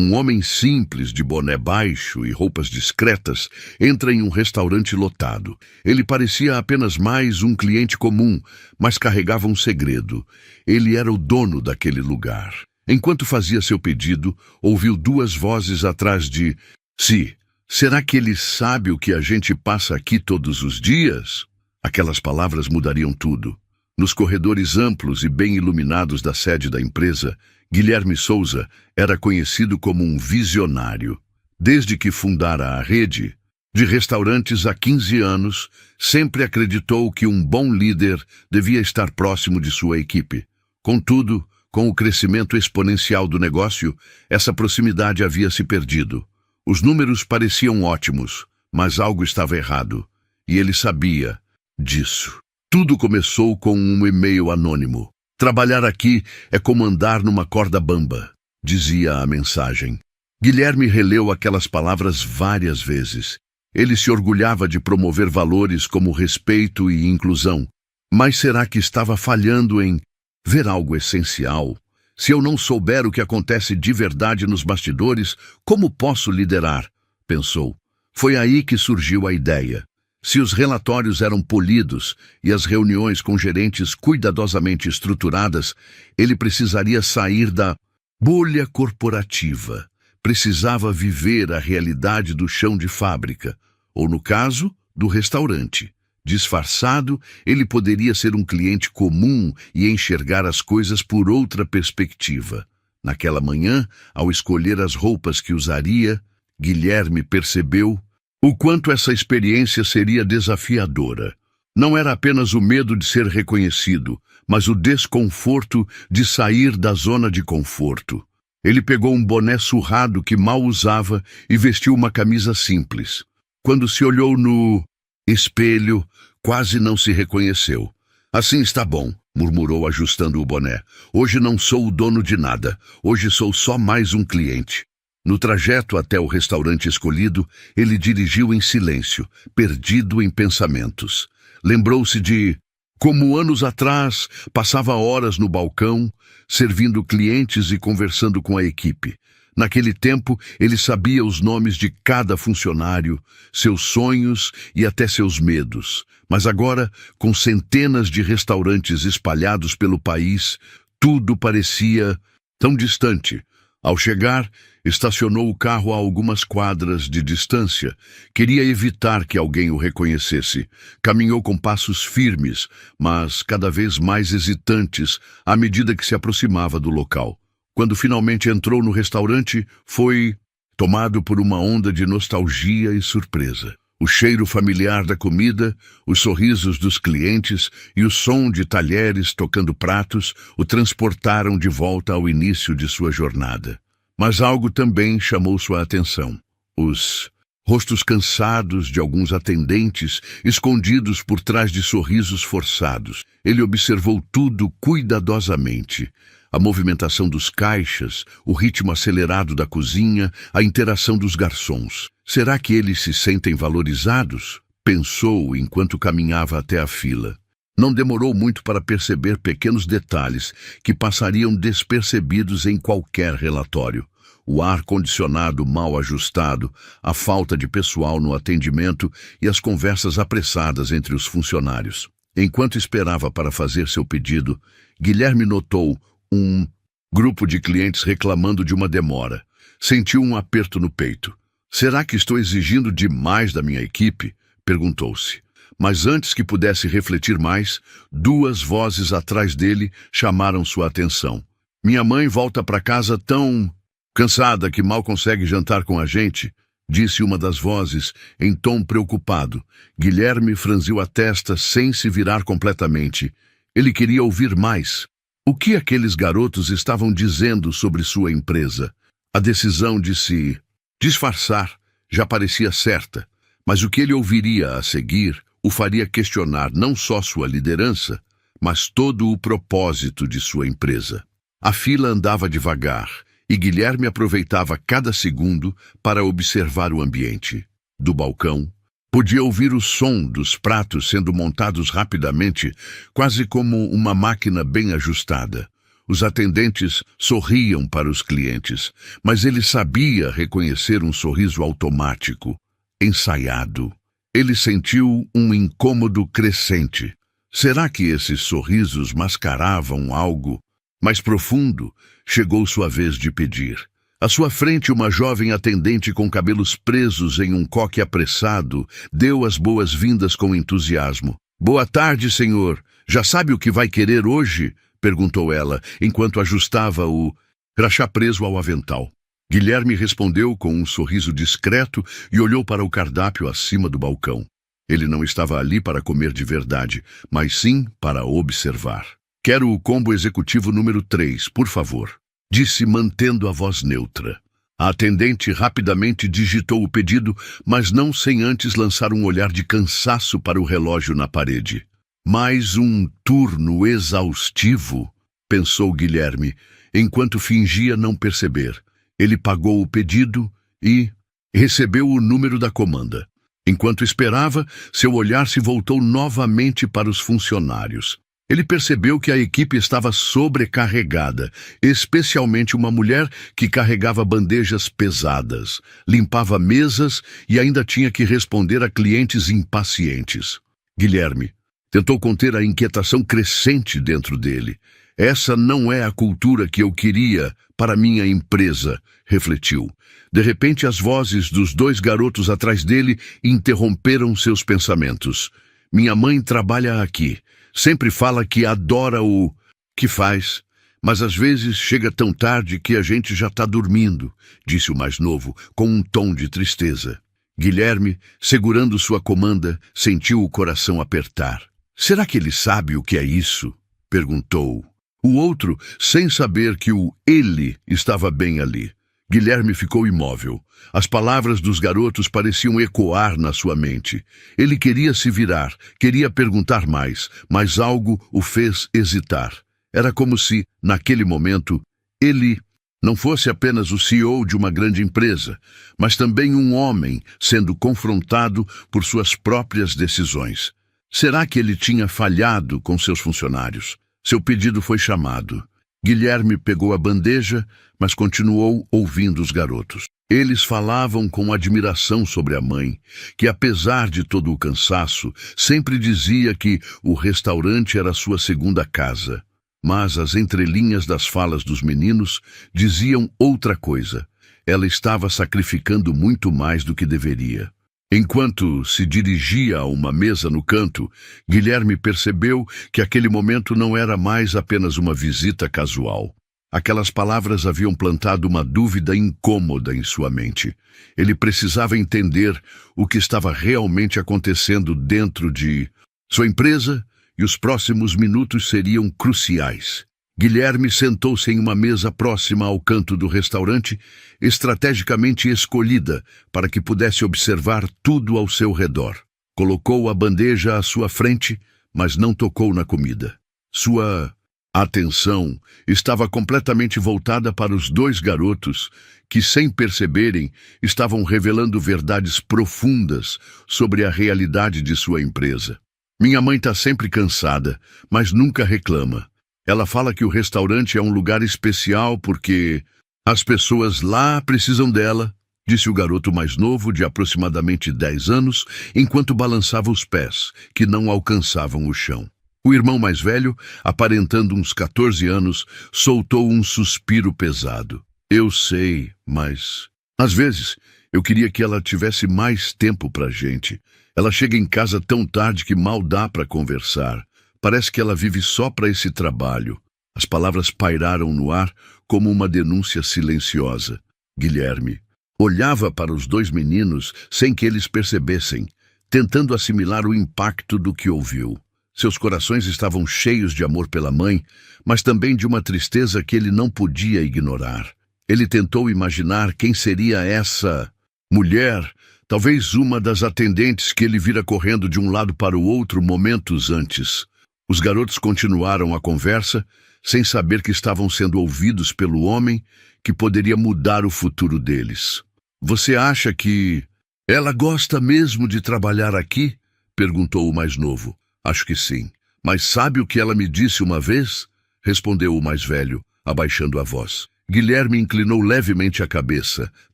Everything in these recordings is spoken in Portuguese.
Um homem simples, de boné baixo e roupas discretas, entra em um restaurante lotado. Ele parecia apenas mais um cliente comum, mas carregava um segredo. Ele era o dono daquele lugar. Enquanto fazia seu pedido, ouviu duas vozes atrás de si. Será que ele sabe o que a gente passa aqui todos os dias? Aquelas palavras mudariam tudo. Nos corredores amplos e bem iluminados da sede da empresa, Guilherme Souza era conhecido como um visionário. Desde que fundara a rede de restaurantes há 15 anos, sempre acreditou que um bom líder devia estar próximo de sua equipe. Contudo, com o crescimento exponencial do negócio, essa proximidade havia se perdido. Os números pareciam ótimos, mas algo estava errado, e ele sabia disso. Tudo começou com um e-mail anônimo. Trabalhar aqui é como andar numa corda bamba, dizia a mensagem. Guilherme releu aquelas palavras várias vezes. Ele se orgulhava de promover valores como respeito e inclusão. Mas será que estava falhando em ver algo essencial? Se eu não souber o que acontece de verdade nos bastidores, como posso liderar? Pensou. Foi aí que surgiu a ideia. Se os relatórios eram polidos e as reuniões com gerentes cuidadosamente estruturadas, ele precisaria sair da bolha corporativa. Precisava viver a realidade do chão de fábrica, ou no caso, do restaurante. Disfarçado, ele poderia ser um cliente comum e enxergar as coisas por outra perspectiva. Naquela manhã, ao escolher as roupas que usaria, Guilherme percebeu o quanto essa experiência seria desafiadora. Não era apenas o medo de ser reconhecido, mas o desconforto de sair da zona de conforto. Ele pegou um boné surrado que mal usava e vestiu uma camisa simples. Quando se olhou no espelho, quase não se reconheceu. Assim está bom, murmurou ajustando o boné. Hoje não sou o dono de nada. Hoje sou só mais um cliente. No trajeto até o restaurante escolhido, ele dirigiu em silêncio, perdido em pensamentos. Lembrou-se de como anos atrás passava horas no balcão, servindo clientes e conversando com a equipe. Naquele tempo, ele sabia os nomes de cada funcionário, seus sonhos e até seus medos. Mas agora, com centenas de restaurantes espalhados pelo país, tudo parecia tão distante. Ao chegar, estacionou o carro a algumas quadras de distância. Queria evitar que alguém o reconhecesse. Caminhou com passos firmes, mas cada vez mais hesitantes à medida que se aproximava do local. Quando finalmente entrou no restaurante, foi tomado por uma onda de nostalgia e surpresa. O cheiro familiar da comida, os sorrisos dos clientes e o som de talheres tocando pratos o transportaram de volta ao início de sua jornada. Mas algo também chamou sua atenção. Os rostos cansados de alguns atendentes, escondidos por trás de sorrisos forçados. Ele observou tudo cuidadosamente. A movimentação dos caixas, o ritmo acelerado da cozinha, a interação dos garçons. Será que eles se sentem valorizados? Pensou enquanto caminhava até a fila. Não demorou muito para perceber pequenos detalhes que passariam despercebidos em qualquer relatório. O ar-condicionado mal ajustado, a falta de pessoal no atendimento e as conversas apressadas entre os funcionários. Enquanto esperava para fazer seu pedido, Guilherme notou um grupo de clientes reclamando de uma demora. Sentiu um aperto no peito. Será que estou exigindo demais da minha equipe? Perguntou-se. Mas antes que pudesse refletir mais, duas vozes atrás dele chamaram sua atenção. Minha mãe volta para casa tão cansada que mal consegue jantar com a gente, disse uma das vozes em tom preocupado. Guilherme franziu a testa sem se virar completamente. Ele queria ouvir mais. O que aqueles garotos estavam dizendo sobre sua empresa? A decisão de se disfarçar já parecia certa, mas o que ele ouviria a seguir o faria questionar não só sua liderança, mas todo o propósito de sua empresa. A fila andava devagar e Guilherme aproveitava cada segundo para observar o ambiente. Do balcão, podia ouvir o som dos pratos sendo montados rapidamente, quase como uma máquina bem ajustada. Os atendentes sorriam para os clientes, mas ele sabia reconhecer um sorriso automático, ensaiado. Ele sentiu um incômodo crescente. Será que esses sorrisos mascaravam algo mais profundo? Chegou sua vez de pedir. À sua frente, uma jovem atendente com cabelos presos em um coque apressado deu as boas-vindas com entusiasmo. "Boa tarde, senhor. Já sabe o que vai querer hoje?" perguntou ela, enquanto ajustava o crachá preso ao avental. Guilherme respondeu com um sorriso discreto e olhou para o cardápio acima do balcão. Ele não estava ali para comer de verdade, mas sim para observar. "Quero o combo executivo número 3, por favor", disse mantendo a voz neutra. A atendente rapidamente digitou o pedido, mas não sem antes lançar um olhar de cansaço para o relógio na parede. "Mais um turno exaustivo", pensou Guilherme, enquanto fingia não perceber. Ele pagou o pedido e recebeu o número da comanda. Enquanto esperava, seu olhar se voltou novamente para os funcionários. Ele percebeu que a equipe estava sobrecarregada, especialmente uma mulher que carregava bandejas pesadas, limpava mesas e ainda tinha que responder a clientes impacientes. Guilherme tentou conter a inquietação crescente dentro dele. "Essa não é a cultura que eu queria para minha empresa", refletiu. De repente, as vozes dos 2 garotos atrás dele interromperam seus pensamentos. "Minha mãe trabalha aqui. Sempre fala que adora o que faz, mas às vezes chega tão tarde que a gente já está dormindo", disse o mais novo, com um tom de tristeza. Guilherme, segurando sua comanda, sentiu o coração apertar. "Será que ele sabe o que é isso?" perguntou. O outro, sem saber que o ele estava bem ali. Guilherme ficou imóvel. As palavras dos garotos pareciam ecoar na sua mente. Ele queria se virar, queria perguntar mais, mas algo o fez hesitar. Era como se, naquele momento, ele não fosse apenas o CEO de uma grande empresa, mas também um homem sendo confrontado por suas próprias decisões. Será que ele tinha falhado com seus funcionários? Seu pedido foi chamado. Guilherme pegou a bandeja, mas continuou ouvindo os garotos. Eles falavam com admiração sobre a mãe, que apesar de todo o cansaço, sempre dizia que o restaurante era sua segunda casa. Mas as entrelinhas das falas dos meninos diziam outra coisa. Ela estava sacrificando muito mais do que deveria. Enquanto se dirigia a uma mesa no canto, Guilherme percebeu que aquele momento não era mais apenas uma visita casual. Aquelas palavras haviam plantado uma dúvida incômoda em sua mente. Ele precisava entender o que estava realmente acontecendo dentro de sua empresa, e os próximos minutos seriam cruciais. Guilherme sentou-se em uma mesa próxima ao canto do restaurante, estrategicamente escolhida para que pudesse observar tudo ao seu redor. Colocou a bandeja à sua frente, mas não tocou na comida. Sua atenção estava completamente voltada para os 2 garotos que, sem perceberem, estavam revelando verdades profundas sobre a realidade de sua empresa. "Minha mãe está sempre cansada, mas nunca reclama. Ela fala que o restaurante é um lugar especial porque as pessoas lá precisam dela", disse o garoto mais novo, de aproximadamente 10 anos, enquanto balançava os pés, que não alcançavam o chão. O irmão mais velho, aparentando uns 14 anos, soltou um suspiro pesado. "Eu sei, mas às vezes eu queria que ela tivesse mais tempo pra gente. Ela chega em casa tão tarde que mal dá para conversar. Parece que ela vive só para esse trabalho." As palavras pairaram no ar como uma denúncia silenciosa. Guilherme olhava para os 2 meninos sem que eles percebessem, tentando assimilar o impacto do que ouviu. Seus corações estavam cheios de amor pela mãe, mas também de uma tristeza que ele não podia ignorar. Ele tentou imaginar quem seria essa mulher, talvez uma das atendentes que ele vira correndo de um lado para o outro momentos antes. Os garotos continuaram a conversa, sem saber que estavam sendo ouvidos pelo homem que poderia mudar o futuro deles. "Você acha que ela gosta mesmo de trabalhar aqui?" perguntou o mais novo. "Acho que sim. Mas sabe o que ela me disse uma vez?" respondeu o mais velho, abaixando a voz. Guilherme inclinou levemente a cabeça,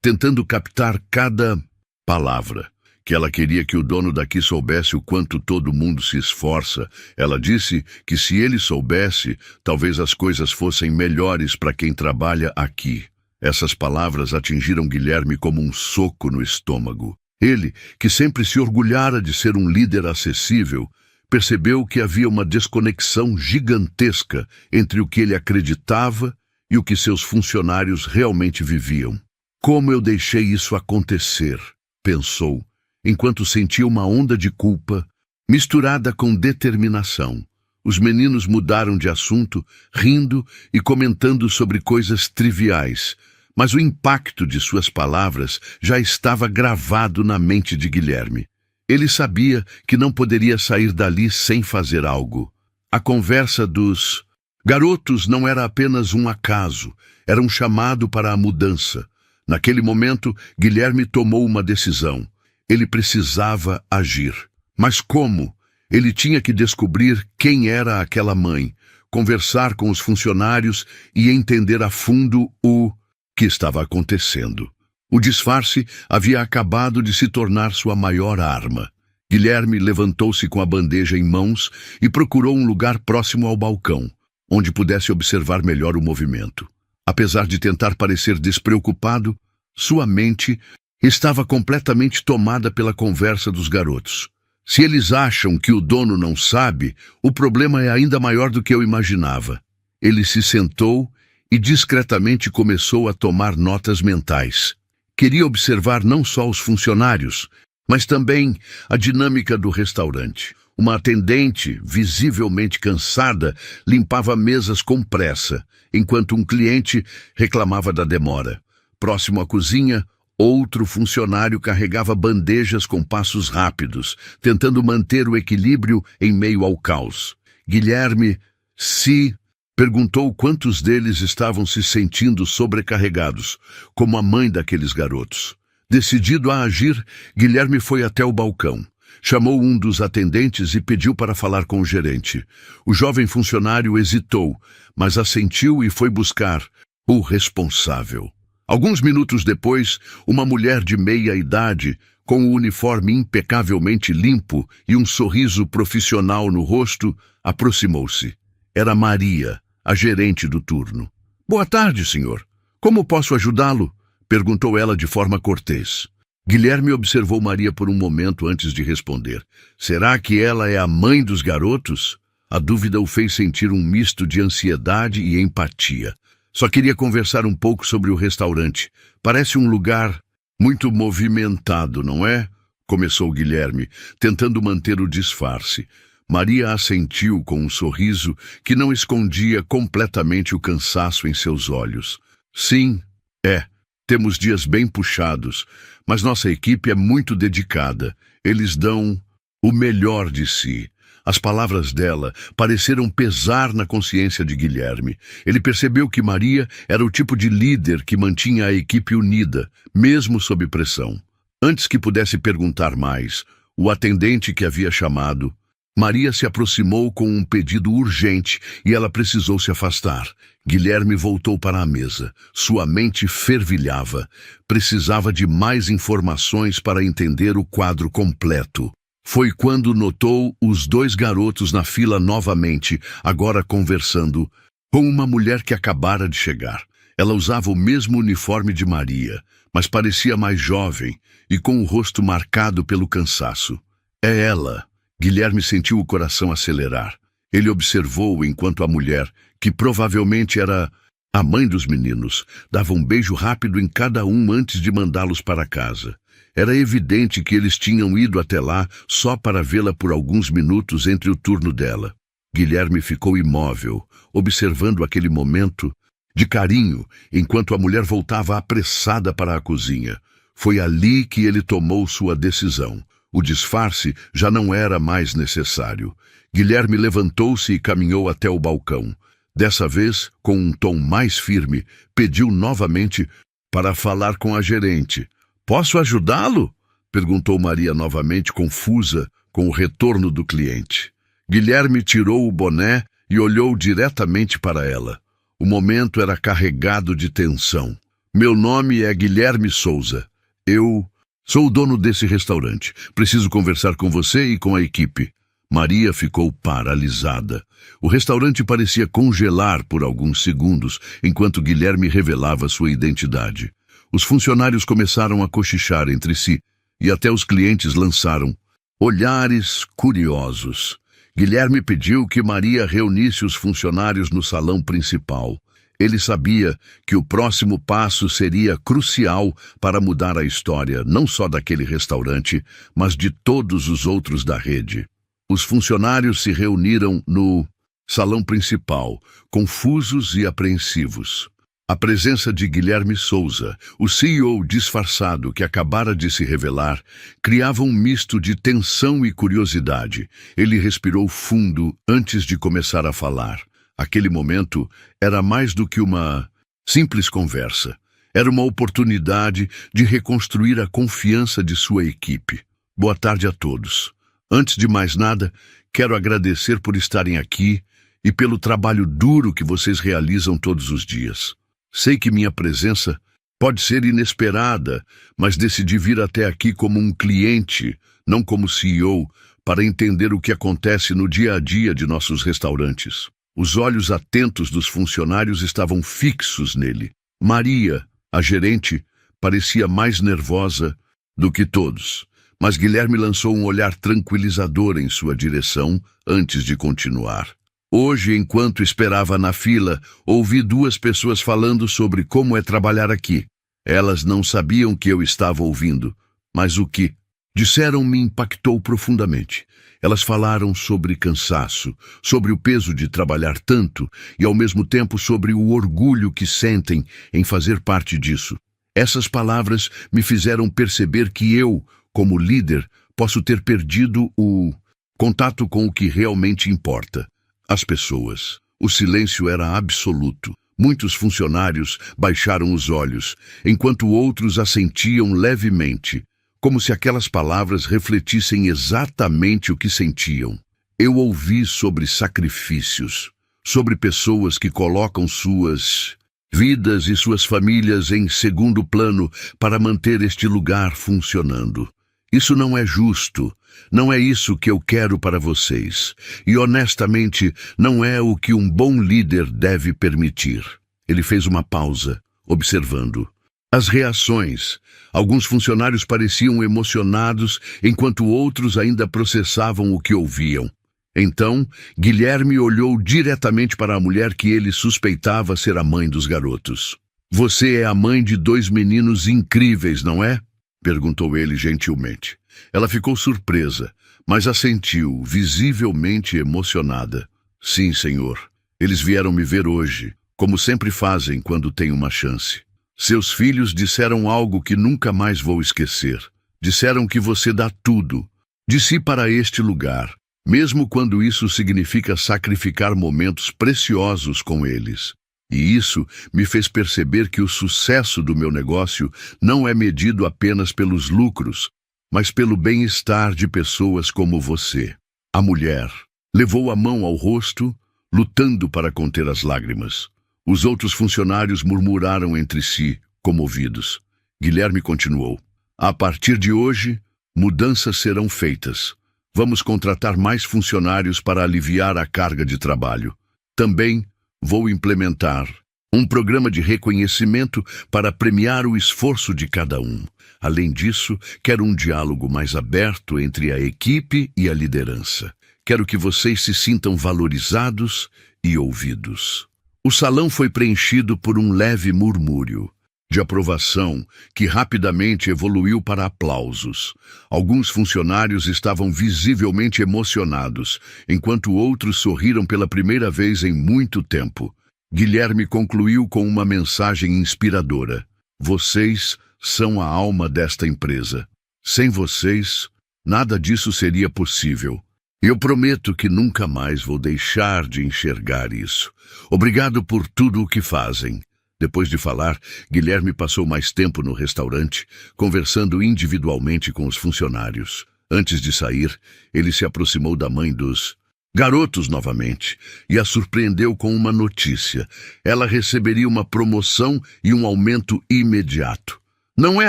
tentando captar cada palavra. Que ela queria que o dono daqui soubesse o quanto todo mundo se esforça. Ela disse que se ele soubesse, talvez as coisas fossem melhores para quem trabalha aqui. Essas palavras atingiram Guilherme como um soco no estômago. Ele, que sempre se orgulhara de ser um líder acessível, percebeu que havia uma desconexão gigantesca entre o que ele acreditava e o que seus funcionários realmente viviam. Como eu deixei isso acontecer? Pensou, enquanto sentia uma onda de culpa, misturada com determinação. Os meninos mudaram de assunto, rindo e comentando sobre coisas triviais, mas o impacto de suas palavras já estava gravado na mente de Guilherme. Ele sabia que não poderia sair dali sem fazer algo. A conversa dos garotos não era apenas um acaso, era um chamado para a mudança. Naquele momento, Guilherme tomou uma decisão. Ele precisava agir. Mas como? Ele tinha que descobrir quem era aquela mãe, conversar com os funcionários e entender a fundo o que estava acontecendo. O disfarce havia acabado de se tornar sua maior arma. Guilherme levantou-se com a bandeja em mãos e procurou um lugar próximo ao balcão, onde pudesse observar melhor o movimento. Apesar de tentar parecer despreocupado, sua mente estava completamente tomada pela conversa dos garotos. Se eles acham que o dono não sabe, o problema é ainda maior do que eu imaginava. Ele se sentou e discretamente começou a tomar notas mentais. Queria observar não só os funcionários, mas também a dinâmica do restaurante. Uma atendente, visivelmente cansada, limpava mesas com pressa, enquanto um cliente reclamava da demora. Próximo à cozinha, outro funcionário carregava bandejas com passos rápidos, tentando manter o equilíbrio em meio ao caos. Guilherme se perguntou quantos deles estavam se sentindo sobrecarregados, como a mãe daqueles garotos. Decidido a agir, Guilherme foi até o balcão. Chamou um dos atendentes e pediu para falar com o gerente. O jovem funcionário hesitou, mas assentiu e foi buscar o responsável. Alguns minutos depois, uma mulher de meia-idade, com o uniforme impecavelmente limpo e um sorriso profissional no rosto, aproximou-se. Era Maria, a gerente do turno. "Boa tarde, senhor. Como posso ajudá-lo?" perguntou ela de forma cortês. Guilherme observou Maria por um momento antes de responder. Será que ela é a mãe dos garotos? A dúvida o fez sentir um misto de ansiedade e empatia. Só queria conversar um pouco sobre o restaurante. Parece um lugar muito movimentado, não é? Começou Guilherme, tentando manter o disfarce. Maria assentiu com um sorriso que não escondia completamente o cansaço em seus olhos. Sim, é. Temos dias bem puxados, mas nossa equipe é muito dedicada. Eles dão o melhor de si. As palavras dela pareceram pesar na consciência de Guilherme. Ele percebeu que Maria era o tipo de líder que mantinha a equipe unida, mesmo sob pressão. Antes que pudesse perguntar mais, o atendente que havia chamado, Maria se aproximou com um pedido urgente e ela precisou se afastar. Guilherme voltou para a mesa. Sua mente fervilhava. Precisava de mais informações para entender o quadro completo. Foi quando notou os dois garotos na fila novamente, agora conversando, com uma mulher que acabara de chegar. Ela usava o mesmo uniforme de Maria, mas parecia mais jovem e com o rosto marcado pelo cansaço. É ela. Guilherme sentiu o coração acelerar. Ele observou enquanto a mulher, que provavelmente era a mãe dos meninos, dava um beijo rápido em cada um antes de mandá-los para casa. Era evidente que eles tinham ido até lá só para vê-la por alguns minutos entre o turno dela. Guilherme ficou imóvel, observando aquele momento de carinho, enquanto a mulher voltava apressada para a cozinha. Foi ali que ele tomou sua decisão. O disfarce já não era mais necessário. Guilherme levantou-se e caminhou até o balcão. Dessa vez, com um tom mais firme, pediu novamente para falar com a gerente. "Posso ajudá-lo?" perguntou Maria novamente, confusa com o retorno do cliente. Guilherme tirou o boné e olhou diretamente para ela. O momento era carregado de tensão. Meu nome é Guilherme Souza. Eu sou o dono desse restaurante. Preciso conversar com você e com a equipe. Maria ficou paralisada. O restaurante parecia congelar por alguns segundos, enquanto Guilherme revelava sua identidade. Os funcionários começaram a cochichar entre si, e até os clientes lançaram olhares curiosos. Guilherme pediu que Maria reunisse os funcionários no salão principal. Ele sabia que o próximo passo seria crucial para mudar a história, não só daquele restaurante, mas de todos os outros da rede. Os funcionários se reuniram no salão principal, confusos e apreensivos. A presença de Guilherme Souza, o CEO disfarçado que acabara de se revelar, criava um misto de tensão e curiosidade. Ele respirou fundo antes de começar a falar. Aquele momento era mais do que uma simples conversa. Era uma oportunidade de reconstruir a confiança de sua equipe. Boa tarde a todos. Antes de mais nada, quero agradecer por estarem aqui e pelo trabalho duro que vocês realizam todos os dias. Sei que minha presença pode ser inesperada, mas decidi vir até aqui como um cliente, não como CEO, para entender o que acontece no dia a dia de nossos restaurantes. Os olhos atentos dos funcionários estavam fixos nele. Maria, a gerente, parecia mais nervosa do que todos, mas Guilherme lançou um olhar tranquilizador em sua direção antes de continuar. Hoje, enquanto esperava na fila, ouvi duas pessoas falando sobre como é trabalhar aqui. Elas não sabiam que eu estava ouvindo, mas o que disseram me impactou profundamente. Elas falaram sobre cansaço, sobre o peso de trabalhar tanto e, ao mesmo tempo, sobre o orgulho que sentem em fazer parte disso. Essas palavras me fizeram perceber que eu, como líder, posso ter perdido o contato com o que realmente importa. As pessoas. O silêncio era absoluto. Muitos funcionários baixaram os olhos, enquanto outros assentiam levemente, como se aquelas palavras refletissem exatamente o que sentiam. Eu ouvi sobre sacrifícios, sobre pessoas que colocam suas vidas e suas famílias em segundo plano para manter este lugar funcionando. Isso não é justo. Não é isso que eu quero para vocês. E, honestamente, não é o que um bom líder deve permitir. Ele fez uma pausa, observando as reações. Alguns funcionários pareciam emocionados, enquanto outros ainda processavam o que ouviam. Então, Guilherme olhou diretamente para a mulher que ele suspeitava ser a mãe dos garotos. Você é a mãe de 2 meninos incríveis, não é? Perguntou ele gentilmente. Ela ficou surpresa, mas assentiu, visivelmente emocionada. Sim, senhor. Eles vieram me ver hoje, como sempre fazem quando têm uma chance. Seus filhos disseram algo que nunca mais vou esquecer. Disseram que você dá tudo, de si para este lugar, mesmo quando isso significa sacrificar momentos preciosos com eles. E isso me fez perceber que o sucesso do meu negócio não é medido apenas pelos lucros, mas pelo bem-estar de pessoas como você. A mulher levou a mão ao rosto, lutando para conter as lágrimas. Os outros funcionários murmuraram entre si, comovidos. Guilherme continuou. A partir de hoje, mudanças serão feitas. Vamos contratar mais funcionários para aliviar a carga de trabalho. Também vou implementar um programa de reconhecimento para premiar o esforço de cada um. Além disso, quero um diálogo mais aberto entre a equipe e a liderança. Quero que vocês se sintam valorizados e ouvidos. O salão foi preenchido por um leve murmúrio de aprovação que rapidamente evoluiu para aplausos. Alguns funcionários estavam visivelmente emocionados, enquanto outros sorriram pela primeira vez em muito tempo. Guilherme concluiu com uma mensagem inspiradora. Vocês são a alma desta empresa. Sem vocês, nada disso seria possível. Eu prometo que nunca mais vou deixar de enxergar isso. Obrigado por tudo o que fazem. Depois de falar, Guilherme passou mais tempo no restaurante, conversando individualmente com os funcionários. Antes de sair, ele se aproximou da mãe dos Garotos novamente, e a surpreendeu com uma notícia. Ela receberia uma promoção e um aumento imediato. Não é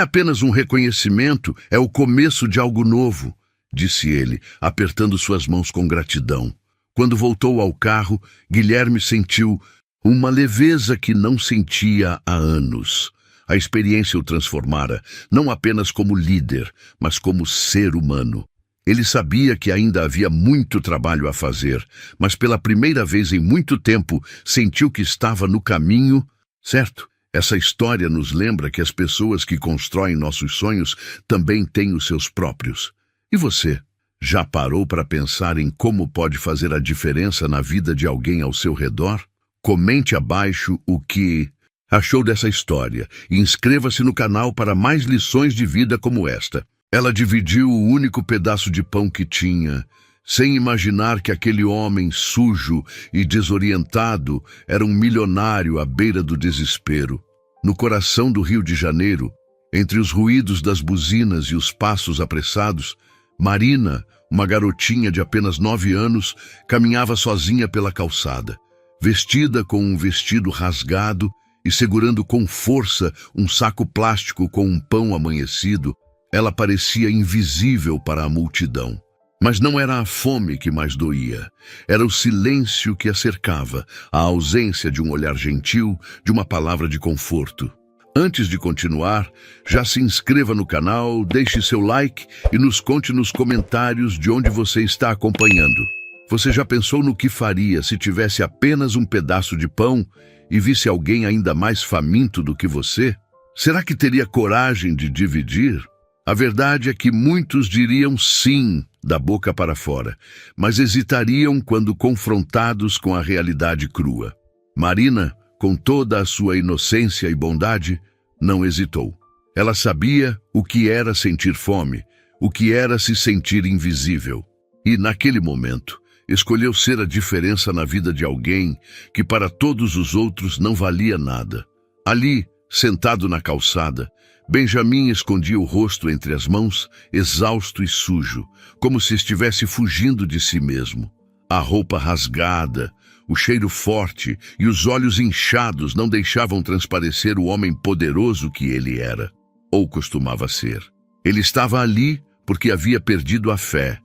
apenas um reconhecimento, é o começo de algo novo, disse ele, apertando suas mãos com gratidão. Quando voltou ao carro, Guilherme sentiu uma leveza que não sentia há anos. A experiência o transformara, não apenas como líder, mas como ser humano. Ele sabia que ainda havia muito trabalho a fazer, mas pela primeira vez em muito tempo sentiu que estava no caminho certo. Essa história nos lembra que as pessoas que constroem nossos sonhos também têm os seus próprios. E você? Já parou para pensar em como pode fazer a diferença na vida de alguém ao seu redor? Comente abaixo o que achou dessa história e inscreva-se no canal para mais lições de vida como esta. Ela dividiu o único pedaço de pão que tinha, sem imaginar que aquele homem sujo e desorientado era um milionário à beira do desespero. No coração do Rio de Janeiro, entre os ruídos das buzinas e os passos apressados, Marina, uma garotinha de apenas 9 anos, caminhava sozinha pela calçada, vestida com um vestido rasgado e segurando com força um saco plástico com um pão amanhecido. Ela parecia invisível para a multidão. Mas não era a fome que mais doía. Era o silêncio que a cercava, a ausência de um olhar gentil, de uma palavra de conforto. Antes de continuar, já se inscreva no canal, deixe seu like e nos conte nos comentários de onde você está acompanhando. Você já pensou no que faria se tivesse apenas um pedaço de pão e visse alguém ainda mais faminto do que você? Será que teria coragem de dividir? A verdade é que muitos diriam sim, da boca para fora, mas hesitariam quando confrontados com a realidade crua. Marina, com toda a sua inocência e bondade, não hesitou. Ela sabia o que era sentir fome, o que era se sentir invisível. E, naquele momento, escolheu ser a diferença na vida de alguém que para todos os outros não valia nada. Ali, sentado na calçada, Benjamin escondia o rosto entre as mãos, exausto e sujo, como se estivesse fugindo de si mesmo. A roupa rasgada, o cheiro forte e os olhos inchados não deixavam transparecer o homem poderoso que ele era, ou costumava ser. Ele estava ali porque havia perdido a fé,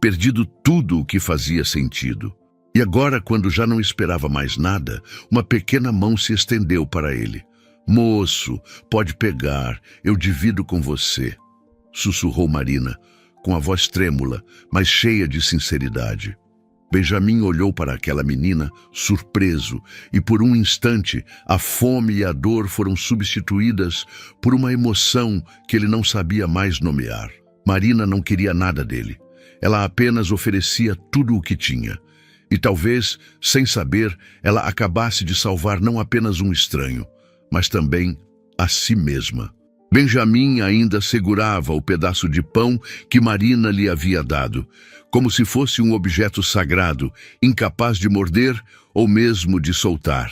perdido tudo o que fazia sentido. E agora, quando já não esperava mais nada, uma pequena mão se estendeu para ele. "Moço, pode pegar, eu divido com você", sussurrou Marina, com a voz trêmula, mas cheia de sinceridade. Benjamin olhou para aquela menina, surpreso, e por um instante a fome e a dor foram substituídas por uma emoção que ele não sabia mais nomear. Marina não queria nada dele. Ela apenas oferecia tudo o que tinha. E talvez, sem saber, ela acabasse de salvar não apenas um estranho, mas também a si mesma. Benjamin ainda segurava o pedaço de pão que Marina lhe havia dado, como se fosse um objeto sagrado, incapaz de morder ou mesmo de soltar.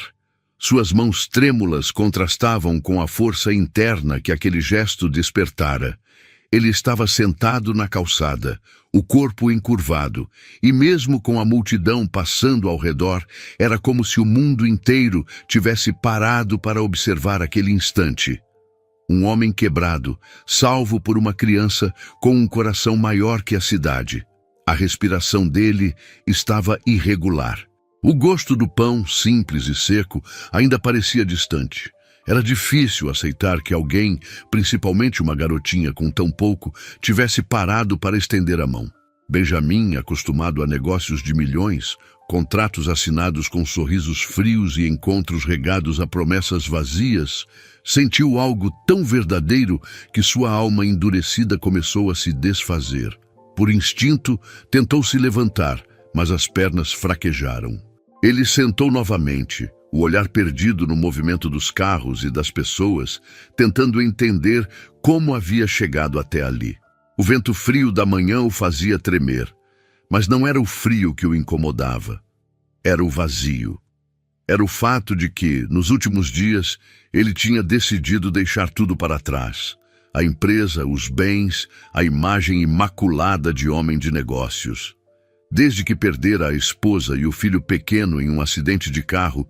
Suas mãos trêmulas contrastavam com a força interna que aquele gesto despertara. Ele estava sentado na calçada, o corpo encurvado, e mesmo com a multidão passando ao redor, era como se o mundo inteiro tivesse parado para observar aquele instante. Um homem quebrado, salvo por uma criança com um coração maior que a cidade. A respiração dele estava irregular. O gosto do pão, simples e seco, ainda parecia distante. Era difícil aceitar que alguém, principalmente uma garotinha com tão pouco, tivesse parado para estender a mão. Benjamin, acostumado a negócios de milhões, contratos assinados com sorrisos frios e encontros regados a promessas vazias, sentiu algo tão verdadeiro que sua alma endurecida começou a se desfazer. Por instinto, tentou se levantar, mas as pernas fraquejaram. Ele sentou novamente, o olhar perdido no movimento dos carros e das pessoas, tentando entender como havia chegado até ali. O vento frio da manhã o fazia tremer, mas não era o frio que o incomodava. Era o vazio. Era o fato de que, nos últimos dias, ele tinha decidido deixar tudo para trás. A empresa, os bens, a imagem imaculada de homem de negócios. Desde que perdera a esposa e o filho pequeno em um acidente de carro,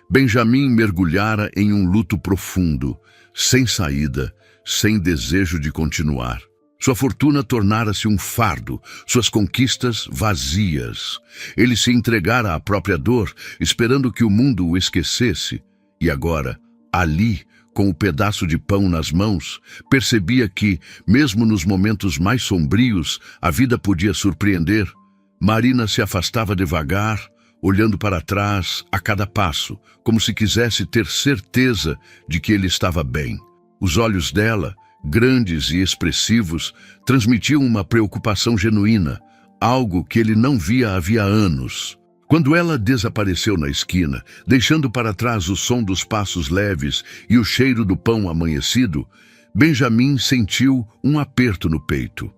Benjamin mergulhara em um luto profundo, sem saída, sem desejo de continuar. Sua fortuna tornara-se um fardo, suas conquistas vazias. Ele se entregara à própria dor, esperando que o mundo o esquecesse. E agora, ali, com o pedaço de pão nas mãos, percebia que, mesmo nos momentos mais sombrios, a vida podia surpreender. Marina se afastava devagar, olhando para trás a cada passo, como se quisesse ter certeza de que ele estava bem. Os olhos dela, grandes e expressivos, transmitiam uma preocupação genuína, algo que ele não via havia anos. Quando ela desapareceu na esquina, deixando para trás o som dos passos leves e o cheiro do pão amanhecido, Benjamin sentiu um aperto no peito.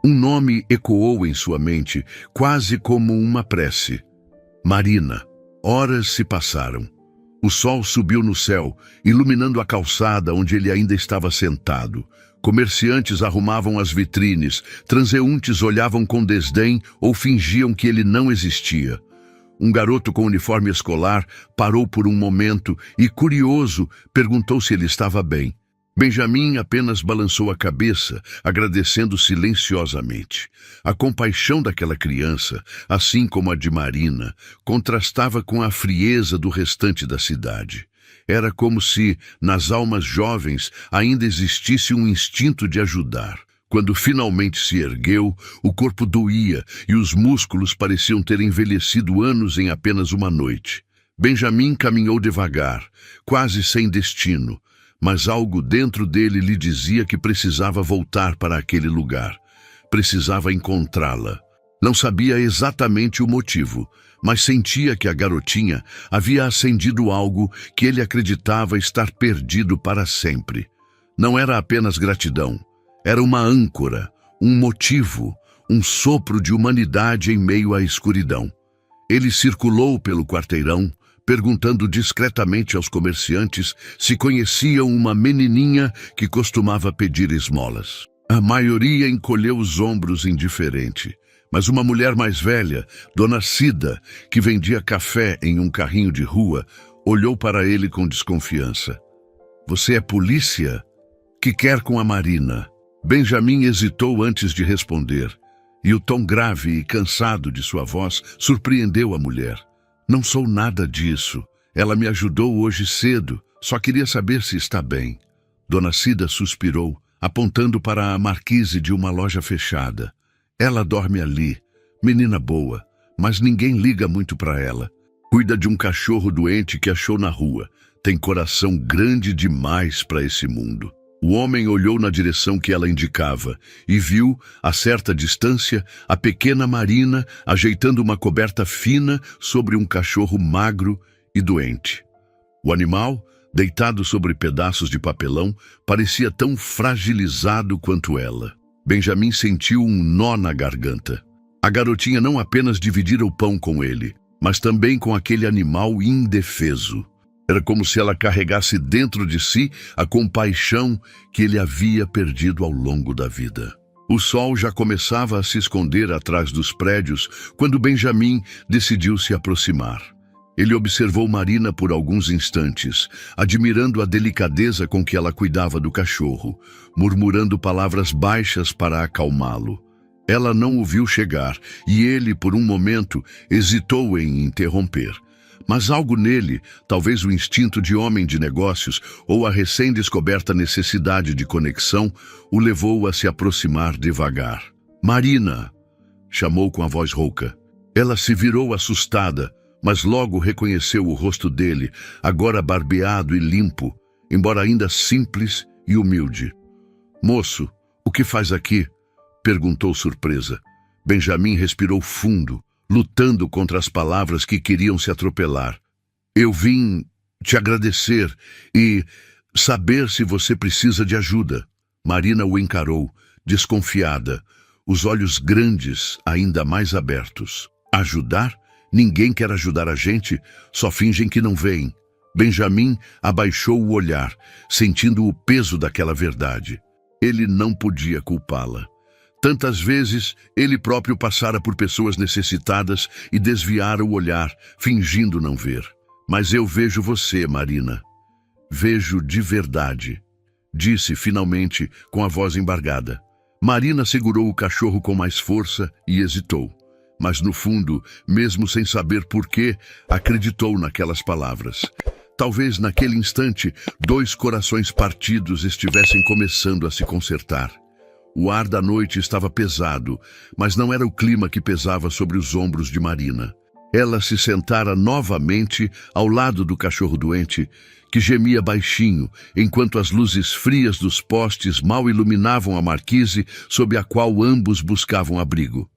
Um nome ecoou em sua mente, quase como uma prece. Marina. Horas se passaram. O sol subiu no céu, iluminando a calçada onde ele ainda estava sentado. Comerciantes arrumavam as vitrines, transeuntes olhavam com desdém ou fingiam que ele não existia. Um garoto com uniforme escolar parou por um momento e, curioso, perguntou se ele estava bem. Benjamin apenas balançou a cabeça, agradecendo silenciosamente. A compaixão daquela criança, assim como a de Marina, contrastava com a frieza do restante da cidade. Era como se, nas almas jovens, ainda existisse um instinto de ajudar. Quando finalmente se ergueu, o corpo doía e os músculos pareciam ter envelhecido anos em apenas uma noite. Benjamin caminhou devagar, quase sem destino, mas algo dentro dele lhe dizia que precisava voltar para aquele lugar. Precisava encontrá-la. Não sabia exatamente o motivo, mas sentia que a garotinha havia acendido algo que ele acreditava estar perdido para sempre. Não era apenas gratidão, era uma âncora, um motivo, um sopro de humanidade em meio à escuridão. Ele circulou pelo quarteirão, perguntando discretamente aos comerciantes se conheciam uma menininha que costumava pedir esmolas. A maioria encolheu os ombros indiferente, mas uma mulher mais velha, Dona Cida, que vendia café em um carrinho de rua, olhou para ele com desconfiança. "Você é polícia? Que quer com a Marina?" Benjamin hesitou antes de responder, e o tom grave e cansado de sua voz surpreendeu a mulher. "Não sou nada disso. Ela me ajudou hoje cedo. Só queria saber se está bem." Dona Cida suspirou, apontando para a marquise de uma loja fechada. "Ela dorme ali. Menina boa, mas ninguém liga muito para ela. Cuida de um cachorro doente que achou na rua. Tem coração grande demais para esse mundo." O homem olhou na direção que ela indicava e viu, a certa distância, a pequena Marina ajeitando uma coberta fina sobre um cachorro magro e doente. O animal, deitado sobre pedaços de papelão, parecia tão fragilizado quanto ela. Benjamin sentiu um nó na garganta. A garotinha não apenas dividira o pão com ele, mas também com aquele animal indefeso. Era como se ela carregasse dentro de si a compaixão que ele havia perdido ao longo da vida. O sol já começava a se esconder atrás dos prédios quando Benjamin decidiu se aproximar. Ele observou Marina por alguns instantes, admirando a delicadeza com que ela cuidava do cachorro, murmurando palavras baixas para acalmá-lo. Ela não o viu chegar e ele, por um momento, hesitou em interromper. Mas algo nele, talvez o instinto de homem de negócios ou a recém-descoberta necessidade de conexão, o levou a se aproximar devagar. "Marina!" chamou com a voz rouca. Ela se virou assustada, mas logo reconheceu o rosto dele, agora barbeado e limpo, embora ainda simples e humilde. "Moço, o que faz aqui?" perguntou surpresa. Benjamin respirou fundo, lutando contra as palavras que queriam se atropelar. "Eu vim te agradecer e saber se você precisa de ajuda." Marina o encarou, desconfiada, os olhos grandes ainda mais abertos. "Ajudar? Ninguém quer ajudar a gente, só fingem que não veem." Benjamin abaixou o olhar, sentindo o peso daquela verdade. Ele não podia culpá-la. Tantas vezes ele próprio passara por pessoas necessitadas e desviara o olhar, fingindo não ver. Mas eu vejo você, Marina. Vejo de verdade, disse finalmente com a voz embargada. Marina segurou o cachorro com mais força e hesitou. Mas no fundo, mesmo sem saber por quê, acreditou naquelas palavras. Talvez naquele instante, dois corações partidos estivessem começando a se consertar. O ar da noite estava pesado, mas não era o clima que pesava sobre os ombros de Marina. Ela se sentara novamente ao lado do cachorro doente, que gemia baixinho, enquanto as luzes frias dos postes mal iluminavam a marquise sob a qual ambos buscavam abrigo.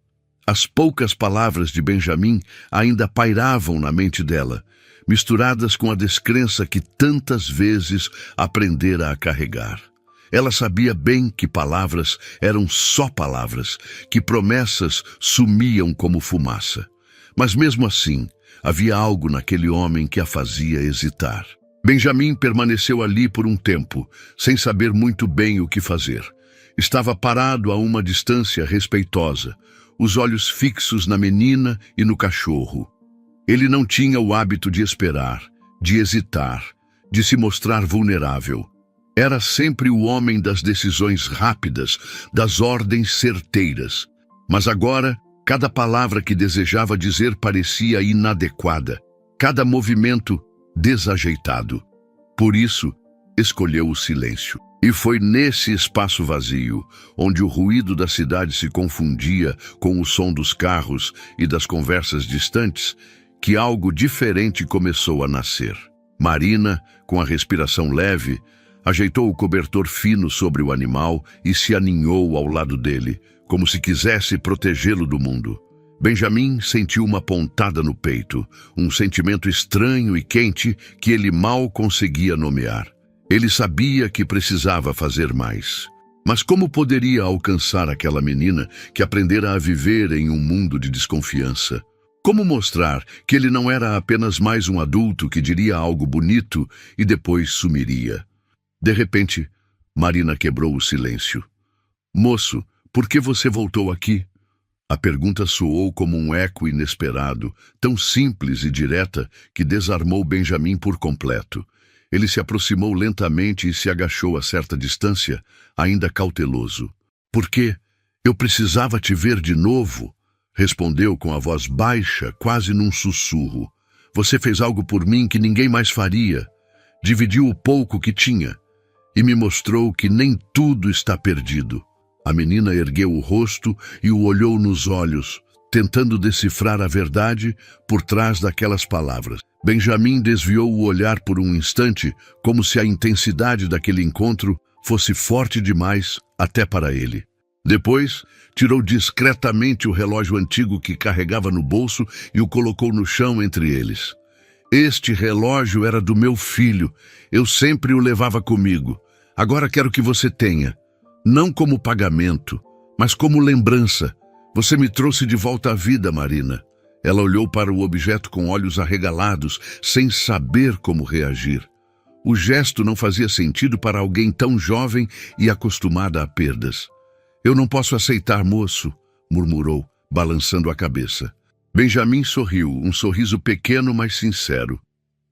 As poucas palavras de Benjamin ainda pairavam na mente dela, misturadas com a descrença que tantas vezes aprendera a carregar. Ela sabia bem que palavras eram só palavras, que promessas sumiam como fumaça. Mas mesmo assim, havia algo naquele homem que a fazia hesitar. Benjamin permaneceu ali por um tempo, sem saber muito bem o que fazer. Estava parado a uma distância respeitosa, os olhos fixos na menina e no cachorro. Ele não tinha o hábito de esperar, de hesitar, de se mostrar vulnerável. Era sempre o homem das decisões rápidas, das ordens certeiras. Mas agora, cada palavra que desejava dizer parecia inadequada, cada movimento desajeitado. Por isso, escolheu o silêncio. E foi nesse espaço vazio, onde o ruído da cidade se confundia com o som dos carros e das conversas distantes, que algo diferente começou a nascer. Marina, com a respiração leve, ajeitou o cobertor fino sobre o animal e se aninhou ao lado dele, como se quisesse protegê-lo do mundo. Benjamin sentiu uma pontada no peito, um sentimento estranho e quente que ele mal conseguia nomear. Ele sabia que precisava fazer mais. Mas como poderia alcançar aquela menina que aprendera a viver em um mundo de desconfiança? Como mostrar que ele não era apenas mais um adulto que diria algo bonito e depois sumiria? De repente, Marina quebrou o silêncio. "Moço, por que você voltou aqui?" A pergunta soou como um eco inesperado, tão simples e direta que desarmou Benjamin por completo. Ele se aproximou lentamente e se agachou a certa distância, ainda cauteloso. "Porque eu precisava te ver de novo", respondeu com a voz baixa, quase num sussurro. "Você fez algo por mim que ninguém mais faria. Dividiu o pouco que tinha e me mostrou que nem tudo está perdido." A menina ergueu o rosto e o olhou nos olhos, tentando decifrar a verdade por trás daquelas palavras. Benjamin desviou o olhar por um instante, como se a intensidade daquele encontro fosse forte demais até para ele. Depois, tirou discretamente o relógio antigo que carregava no bolso e o colocou no chão entre eles. "Este relógio era do meu filho. Eu sempre o levava comigo. Agora quero que você tenha. Não como pagamento, mas como lembrança. Você me trouxe de volta à vida, Marina." Ela olhou para o objeto com olhos arregalados, sem saber como reagir. O gesto não fazia sentido para alguém tão jovem e acostumada a perdas. "Eu não posso aceitar, moço", murmurou, balançando a cabeça. Benjamin sorriu, um sorriso pequeno, mas sincero.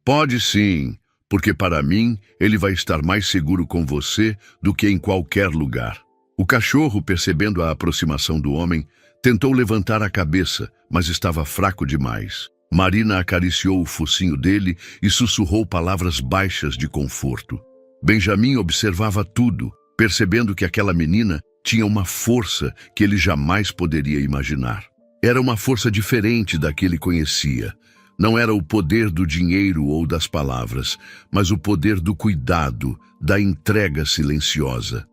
"Pode sim, porque para mim ele vai estar mais seguro com você do que em qualquer lugar." O cachorro, percebendo a aproximação do homem, tentou levantar a cabeça, mas estava fraco demais. Marina acariciou o focinho dele e sussurrou palavras baixas de conforto. Benjamin observava tudo, percebendo que aquela menina tinha uma força que ele jamais poderia imaginar. Era uma força diferente da que ele conhecia. Não era o poder do dinheiro ou das palavras, mas o poder do cuidado, da entrega silenciosa.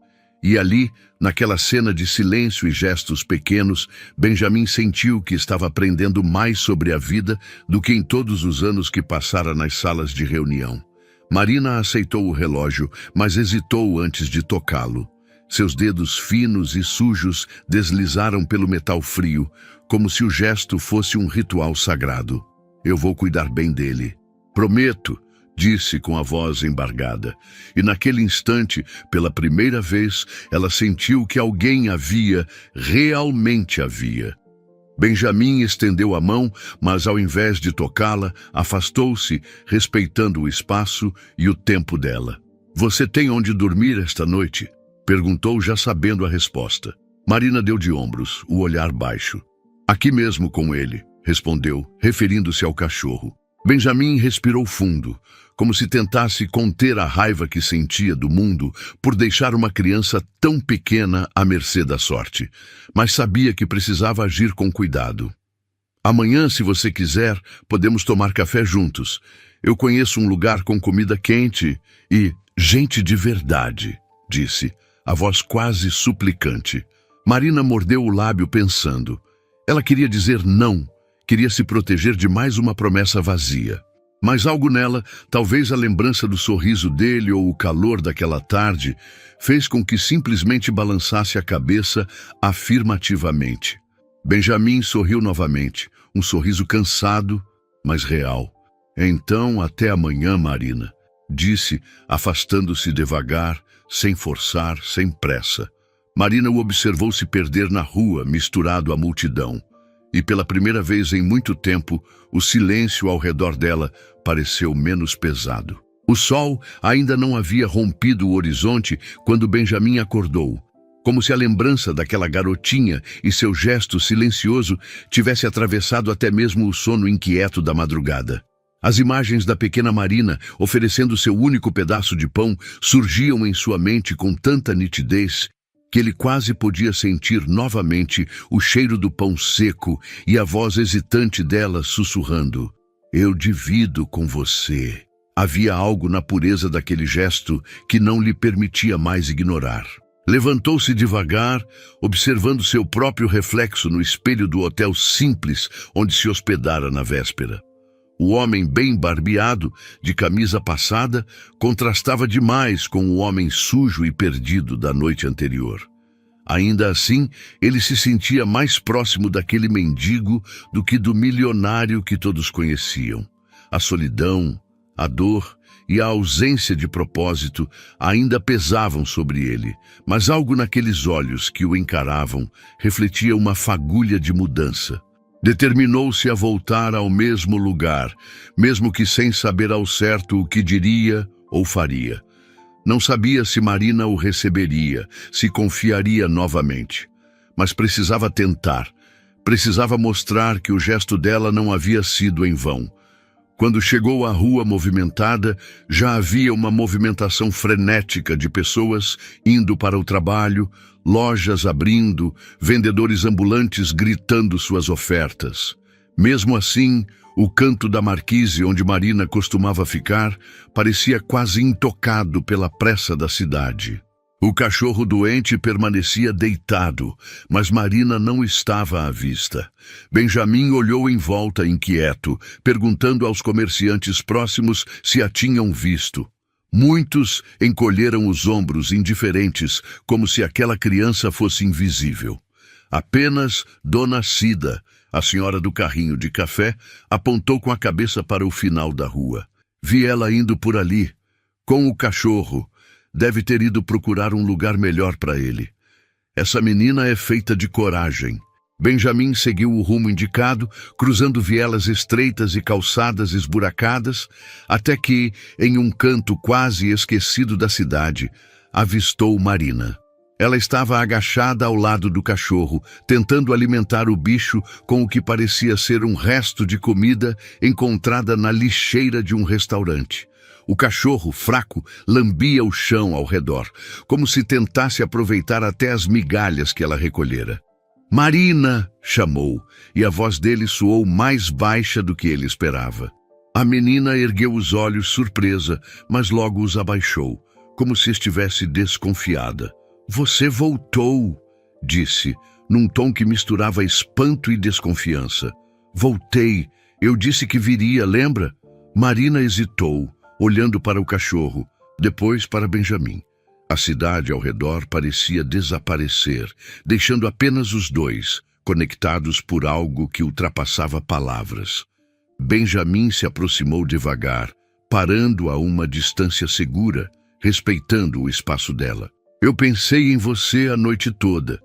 E ali, naquela cena de silêncio e gestos pequenos, Benjamin sentiu que estava aprendendo mais sobre a vida do que em todos os anos que passara nas salas de reunião. Marina aceitou o relógio, mas hesitou antes de tocá-lo. Seus dedos finos e sujos deslizaram pelo metal frio, como se o gesto fosse um ritual sagrado. "Eu vou cuidar bem dele. Prometo", disse com a voz embargada. E naquele instante, pela primeira vez, ela sentiu que alguém realmente havia. Benjamin estendeu a mão, mas ao invés de tocá-la, afastou-se, respeitando o espaço e o tempo dela. Você tem onde dormir esta noite? Perguntou, já sabendo a resposta. Marina deu de ombros, o olhar baixo. Aqui mesmo com ele, respondeu, referindo-se ao cachorro. Benjamin respirou fundo, como se tentasse conter a raiva que sentia do mundo por deixar uma criança tão pequena à mercê da sorte, mas sabia que precisava agir com cuidado. Amanhã, se você quiser, podemos tomar café juntos. Eu conheço um lugar com comida quente e gente de verdade, disse, a voz quase suplicante. Marina mordeu o lábio pensando. Ela queria dizer não, queria se proteger de mais uma promessa vazia. Mas algo nela, talvez a lembrança do sorriso dele ou o calor daquela tarde, fez com que simplesmente balançasse a cabeça afirmativamente. Benjamin sorriu novamente, um sorriso cansado, mas real. Então, até amanhã, Marina, disse, afastando-se devagar, sem forçar, sem pressa. Marina o observou se perder na rua, misturado à multidão. E pela primeira vez em muito tempo, o silêncio ao redor dela pareceu menos pesado. O sol ainda não havia rompido o horizonte quando Benjamin acordou, como se a lembrança daquela garotinha e seu gesto silencioso tivesse atravessado até mesmo o sono inquieto da madrugada. As imagens da pequena Marina, oferecendo seu único pedaço de pão, surgiam em sua mente com tanta nitidez que ele quase podia sentir novamente o cheiro do pão seco e a voz hesitante dela sussurrando: "Eu divido com você." Havia algo na pureza daquele gesto que não lhe permitia mais ignorar. Levantou-se devagar, observando seu próprio reflexo no espelho do hotel simples onde se hospedara na véspera. O homem bem barbeado, de camisa passada, contrastava demais com o homem sujo e perdido da noite anterior. Ainda assim, ele se sentia mais próximo daquele mendigo do que do milionário que todos conheciam. A solidão, a dor e a ausência de propósito ainda pesavam sobre ele, mas algo naqueles olhos que o encaravam refletia uma fagulha de mudança. Determinou-se a voltar ao mesmo lugar, mesmo que sem saber ao certo o que diria ou faria. Não sabia se Marina o receberia, se confiaria novamente. Mas precisava tentar. Precisava mostrar que o gesto dela não havia sido em vão. Quando chegou à rua movimentada, já havia uma movimentação frenética de pessoas indo para o trabalho, lojas abrindo, vendedores ambulantes gritando suas ofertas. Mesmo assim, o canto da marquise onde Marina costumava ficar parecia quase intocado pela pressa da cidade. O cachorro doente permanecia deitado, mas Marina não estava à vista. Benjamin olhou em volta inquieto, perguntando aos comerciantes próximos se a tinham visto. Muitos encolheram os ombros indiferentes, como se aquela criança fosse invisível. Apenas Dona Cida, a senhora do carrinho de café, apontou com a cabeça para o final da rua. Vi ela indo por ali, com o cachorro. Deve ter ido procurar um lugar melhor para ele. Essa menina é feita de coragem. Benjamin seguiu o rumo indicado, cruzando vielas estreitas e calçadas esburacadas, até que, em um canto quase esquecido da cidade, avistou Marina. Ela estava agachada ao lado do cachorro, tentando alimentar o bicho com o que parecia ser um resto de comida encontrada na lixeira de um restaurante. O cachorro, fraco, lambia o chão ao redor, como se tentasse aproveitar até as migalhas que ela recolhera. "Marina!" chamou, e a voz dele soou mais baixa do que ele esperava. A menina ergueu os olhos surpresa, mas logo os abaixou, como se estivesse desconfiada. "Você voltou!" disse, num tom que misturava espanto e desconfiança. "Voltei. Eu disse que viria, lembra?" Marina hesitou, olhando para o cachorro, depois para Benjamin. A cidade ao redor parecia desaparecer, deixando apenas os dois, conectados por algo que ultrapassava palavras. Benjamin se aproximou devagar, parando a uma distância segura, respeitando o espaço dela. Eu pensei em você a noite toda,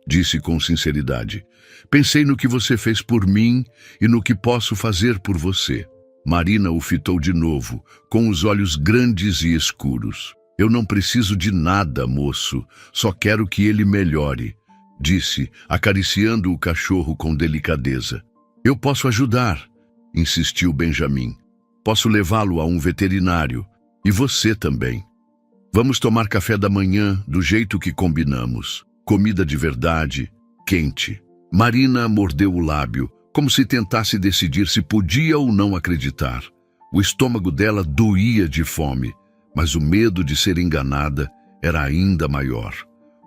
disse com sinceridade. Pensei no que você fez por mim e no que posso fazer por você. Marina o fitou de novo, com os olhos grandes e escuros. Eu não preciso de nada, moço, só quero que ele melhore, disse, acariciando o cachorro com delicadeza. Eu posso ajudar, insistiu Benjamin. Posso levá-lo a um veterinário, e você também. Vamos tomar café da manhã do jeito que combinamos. Comida de verdade, quente. Marina mordeu o lábio, como se tentasse decidir se podia ou não acreditar. O estômago dela doía de fome, mas o medo de ser enganada era ainda maior.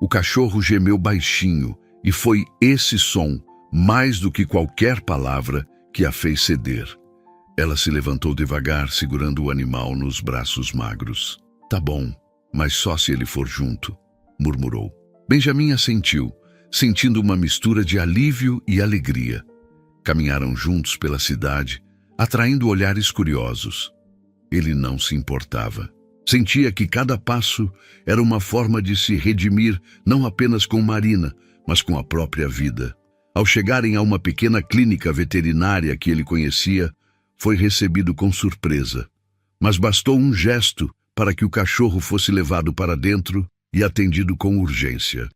O cachorro gemeu baixinho, e foi esse som, mais do que qualquer palavra, que a fez ceder. Ela se levantou devagar, segurando o animal nos braços magros. Tá bom, mas só se ele for junto, murmurou. Benjamin assentiu, sentindo uma mistura de alívio e alegria. Caminharam juntos pela cidade, atraindo olhares curiosos. Ele não se importava. Sentia que cada passo era uma forma de se redimir não apenas com Marina, mas com a própria vida. Ao chegarem a uma pequena clínica veterinária que ele conhecia, foi recebido com surpresa. Mas bastou um gesto para que o cachorro fosse levado para dentro e atendido com urgência.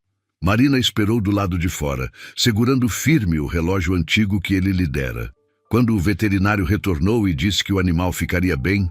Marina esperou do lado de fora, segurando firme o relógio antigo que ele lhe dera. Quando o veterinário retornou e disse que o animal ficaria bem,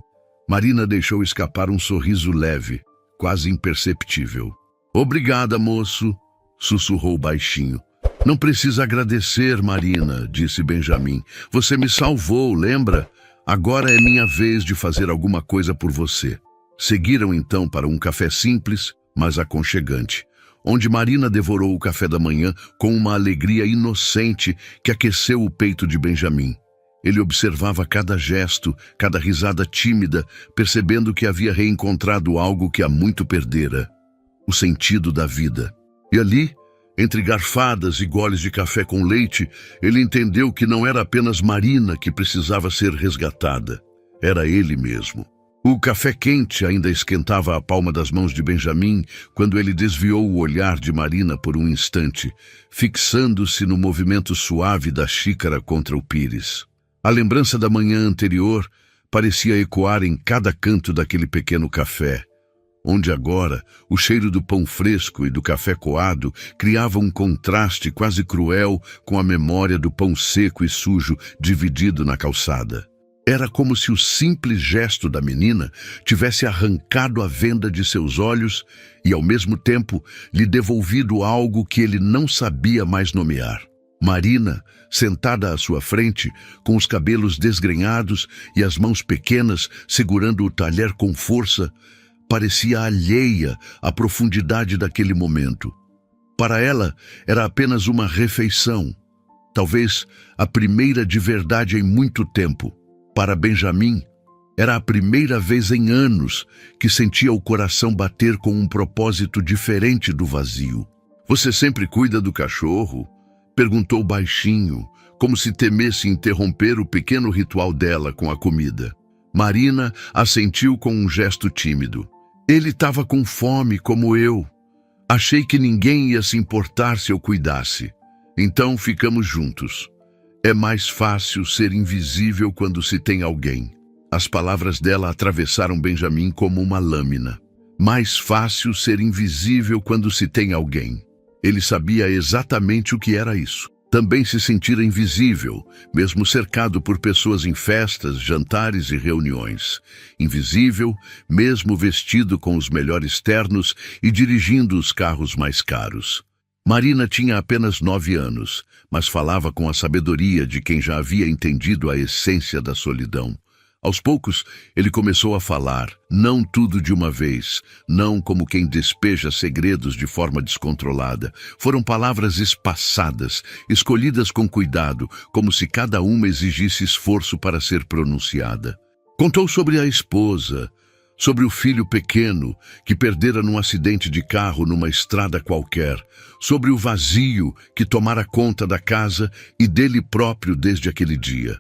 Marina deixou escapar um sorriso leve, quase imperceptível. Obrigada, moço, sussurrou baixinho. Não precisa agradecer, Marina, disse Benjamin. Você me salvou, lembra? Agora é minha vez de fazer alguma coisa por você. Seguiram então para um café simples, mas aconchegante, onde Marina devorou o café da manhã com uma alegria inocente que aqueceu o peito de Benjamin. Ele observava cada gesto, cada risada tímida, percebendo que havia reencontrado algo que há muito perdera, o sentido da vida. E ali, entre garfadas e goles de café com leite, ele entendeu que não era apenas Marina que precisava ser resgatada. Era ele mesmo. O café quente ainda esquentava a palma das mãos de Benjamin quando ele desviou o olhar de Marina por um instante, fixando-se no movimento suave da xícara contra o pires. A lembrança da manhã anterior parecia ecoar em cada canto daquele pequeno café, onde agora o cheiro do pão fresco e do café coado criava um contraste quase cruel com a memória do pão seco e sujo dividido na calçada. Era como se o simples gesto da menina tivesse arrancado a venda de seus olhos e, ao mesmo tempo, lhe devolvido algo que ele não sabia mais nomear. Marina, sentada à sua frente, com os cabelos desgrenhados e as mãos pequenas segurando o talher com força, parecia alheia à profundidade daquele momento. Para ela, era apenas uma refeição, talvez a primeira de verdade em muito tempo. Para Benjamin, era a primeira vez em anos que sentia o coração bater com um propósito diferente do vazio. Você sempre cuida do cachorro? Perguntou baixinho, como se temesse interromper o pequeno ritual dela com a comida. Marina assentiu com um gesto tímido. Ele estava com fome como eu. Achei que ninguém ia se importar se eu cuidasse. Então ficamos juntos. É mais fácil ser invisível quando se tem alguém. As palavras dela atravessaram Benjamin como uma lâmina. Mais fácil ser invisível quando se tem alguém. Ele sabia exatamente o que era isso. Também se sentir invisível, mesmo cercado por pessoas em festas, jantares e reuniões. Invisível, mesmo vestido com os melhores ternos e dirigindo os carros mais caros. Marina tinha apenas 9 anos, mas falava com a sabedoria de quem já havia entendido a essência da solidão. Aos poucos, ele começou a falar, não tudo de uma vez, não como quem despeja segredos de forma descontrolada. Foram palavras espaçadas, escolhidas com cuidado, como se cada uma exigisse esforço para ser pronunciada. Contou sobre a esposa, sobre o filho pequeno que perdera num acidente de carro numa estrada qualquer, sobre o vazio que tomara conta da casa e dele próprio desde aquele dia.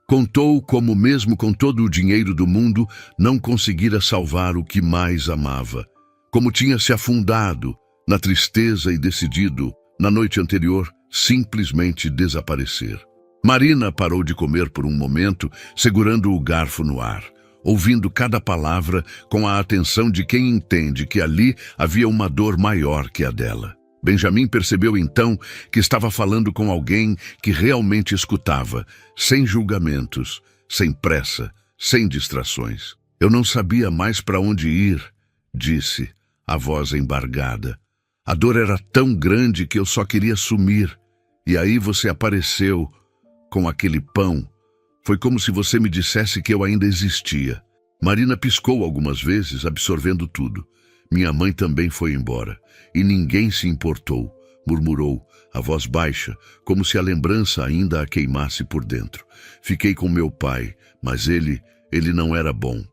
Contou como, mesmo com todo o dinheiro do mundo, não conseguira salvar o que mais amava. Como tinha se afundado na tristeza e decidido, na noite anterior, simplesmente desaparecer. Marina parou de comer por um momento, segurando o garfo no ar, ouvindo cada palavra com a atenção de quem entende que ali havia uma dor maior que a dela. Benjamin percebeu então que estava falando com alguém que realmente escutava, sem julgamentos, sem pressa, sem distrações. Eu não sabia mais para onde ir, disse, a voz embargada. A dor era tão grande que eu só queria sumir. E aí você apareceu com aquele pão. Foi como se você me dissesse que eu ainda existia. Marina piscou algumas vezes, absorvendo tudo. Minha mãe também foi embora. E ninguém se importou, murmurou, a voz baixa, como se a lembrança ainda a queimasse por dentro. Fiquei com meu pai, mas ele não era bom.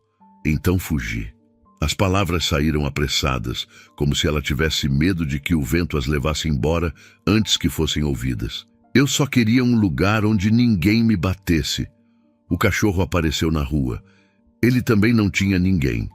Então fugi. As palavras saíram apressadas, como se ela tivesse medo de que o vento as levasse embora antes que fossem ouvidas. Eu só queria um lugar onde ninguém me batesse. O cachorro apareceu na rua. Ele também não tinha ninguém.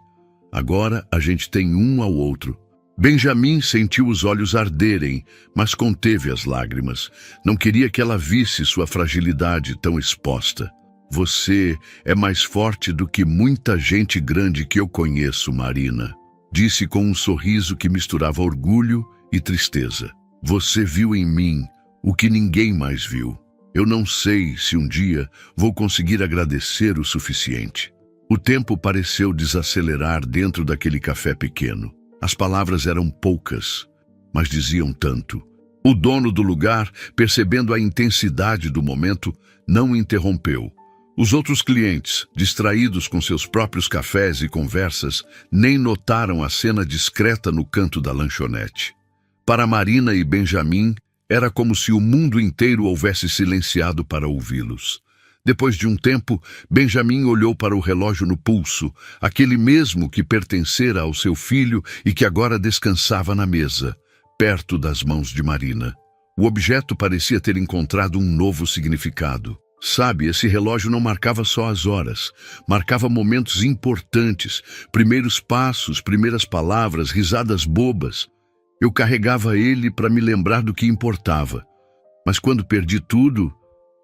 Agora a gente tem um ao outro. Benjamin sentiu os olhos arderem, mas conteve as lágrimas. Não queria que ela visse sua fragilidade tão exposta. Você é mais forte do que muita gente grande que eu conheço, Marina, disse com um sorriso que misturava orgulho e tristeza. Você viu em mim o que ninguém mais viu. Eu não sei se um dia vou conseguir agradecer o suficiente. O tempo pareceu desacelerar dentro daquele café pequeno. As palavras eram poucas, mas diziam tanto. O dono do lugar, percebendo a intensidade do momento, não interrompeu. Os outros clientes, distraídos com seus próprios cafés e conversas, nem notaram a cena discreta no canto da lanchonete. Para Marina e Benjamin, era como se o mundo inteiro houvesse silenciado para ouvi-los. Depois de um tempo, Benjamin olhou para o relógio no pulso, aquele mesmo que pertencera ao seu filho e que agora descansava na mesa, perto das mãos de Marina. O objeto parecia ter encontrado um novo significado. Sabe, esse relógio não marcava só as horas, marcava momentos importantes, primeiros passos, primeiras palavras, risadas bobas. Eu carregava ele para me lembrar do que importava. Mas quando perdi tudo,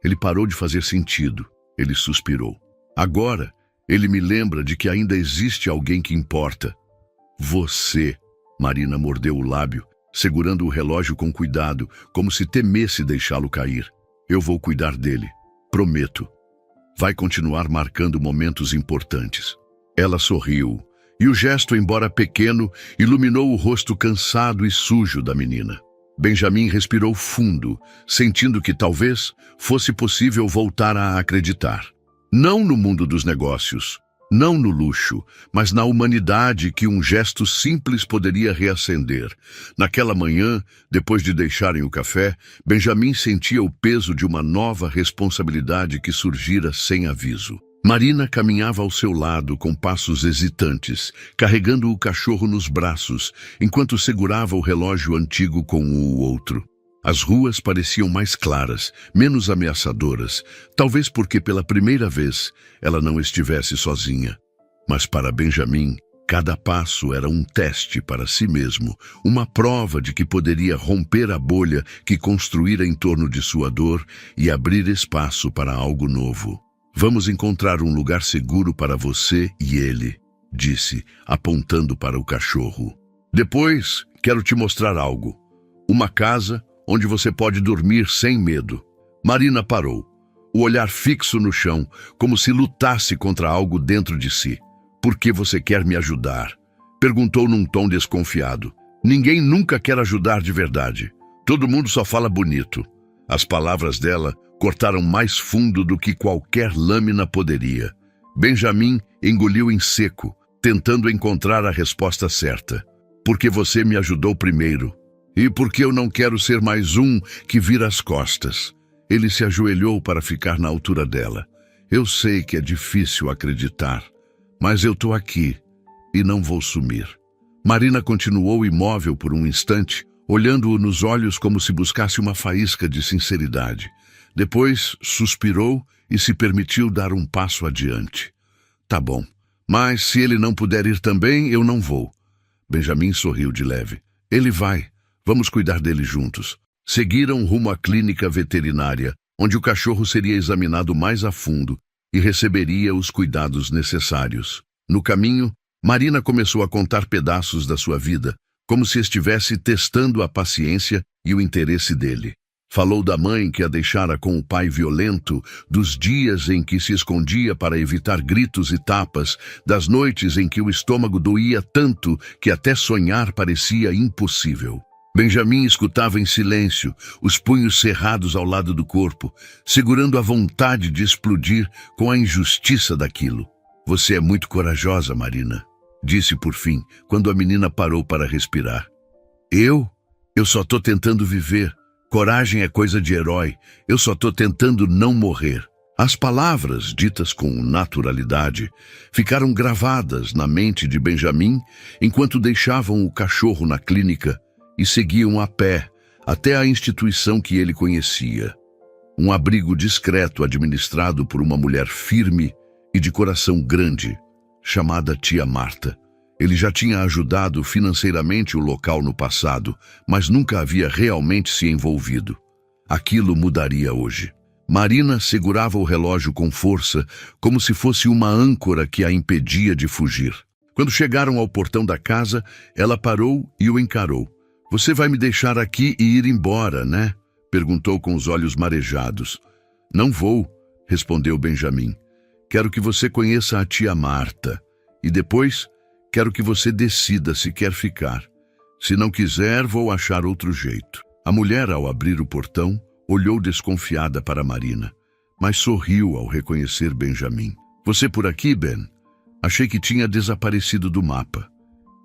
ele parou de fazer sentido. Ele suspirou. Agora, ele me lembra de que ainda existe alguém que importa. Você. Marina mordeu o lábio, segurando o relógio com cuidado, como se temesse deixá-lo cair. Eu vou cuidar dele. Prometo. Vai continuar marcando momentos importantes. Ela sorriu, e o gesto, embora pequeno, iluminou o rosto cansado e sujo da menina. Benjamin respirou fundo, sentindo que talvez fosse possível voltar a acreditar. Não no mundo dos negócios, não no luxo, mas na humanidade que um gesto simples poderia reacender. Naquela manhã, depois de deixarem o café, Benjamin sentia o peso de uma nova responsabilidade que surgira sem aviso. Marina caminhava ao seu lado com passos hesitantes, carregando o cachorro nos braços, enquanto segurava o relógio antigo com o outro. As ruas pareciam mais claras, menos ameaçadoras, talvez porque pela primeira vez ela não estivesse sozinha. Mas para Benjamin, cada passo era um teste para si mesmo, uma prova de que poderia romper a bolha que construíra em torno de sua dor e abrir espaço para algo novo. Vamos encontrar um lugar seguro para você e ele, disse, apontando para o cachorro. Depois, quero te mostrar algo. Uma casa onde você pode dormir sem medo. Marina parou, o olhar fixo no chão, como se lutasse contra algo dentro de si. Por que você quer me ajudar? Perguntou num tom desconfiado. Ninguém nunca quer ajudar de verdade. Todo mundo só fala bonito. As palavras dela cortaram mais fundo do que qualquer lâmina poderia. Benjamin engoliu em seco, tentando encontrar a resposta certa. Porque você me ajudou primeiro. E porque eu não quero ser mais um que vira as costas. Ele se ajoelhou para ficar na altura dela. Eu sei que é difícil acreditar, mas eu tô aqui e não vou sumir. Marina continuou imóvel por um instante, olhando-o nos olhos como se buscasse uma faísca de sinceridade. Depois suspirou e se permitiu dar um passo adiante. Tá bom, mas se ele não puder ir também, eu não vou. Benjamin sorriu de leve. Ele vai. Vamos cuidar dele juntos. Seguiram rumo à clínica veterinária, onde o cachorro seria examinado mais a fundo e receberia os cuidados necessários. No caminho, Marina começou a contar pedaços da sua vida, como se estivesse testando a paciência e o interesse dele. Falou da mãe que a deixara com o pai violento, dos dias em que se escondia para evitar gritos e tapas, das noites em que o estômago doía tanto que até sonhar parecia impossível. Benjamin escutava em silêncio, os punhos cerrados ao lado do corpo, segurando a vontade de explodir com a injustiça daquilo. Você é muito corajosa, Marina, disse por fim, quando a menina parou para respirar. Eu só tô tentando viver. Coragem é coisa de herói. Eu só tô tentando não morrer. As palavras, ditas com naturalidade, ficaram gravadas na mente de Benjamin enquanto deixavam o cachorro na clínica e seguiam a pé até a instituição que ele conhecia. Um abrigo discreto administrado por uma mulher firme e de coração grande, chamada Tia Marta. Ele já tinha ajudado financeiramente o local no passado, mas nunca havia realmente se envolvido. Aquilo mudaria hoje. Marina segurava o relógio com força, como se fosse uma âncora que a impedia de fugir. Quando chegaram ao portão da casa, ela parou e o encarou. Você vai me deixar aqui e ir embora, né? Perguntou com os olhos marejados. Não vou, respondeu Benjamin. Quero que você conheça a tia Marta. E depois, quero que você decida se quer ficar. Se não quiser, vou achar outro jeito. A mulher, ao abrir o portão, olhou desconfiada para Marina, mas sorriu ao reconhecer Benjamin. Você por aqui, Ben? Achei que tinha desaparecido do mapa.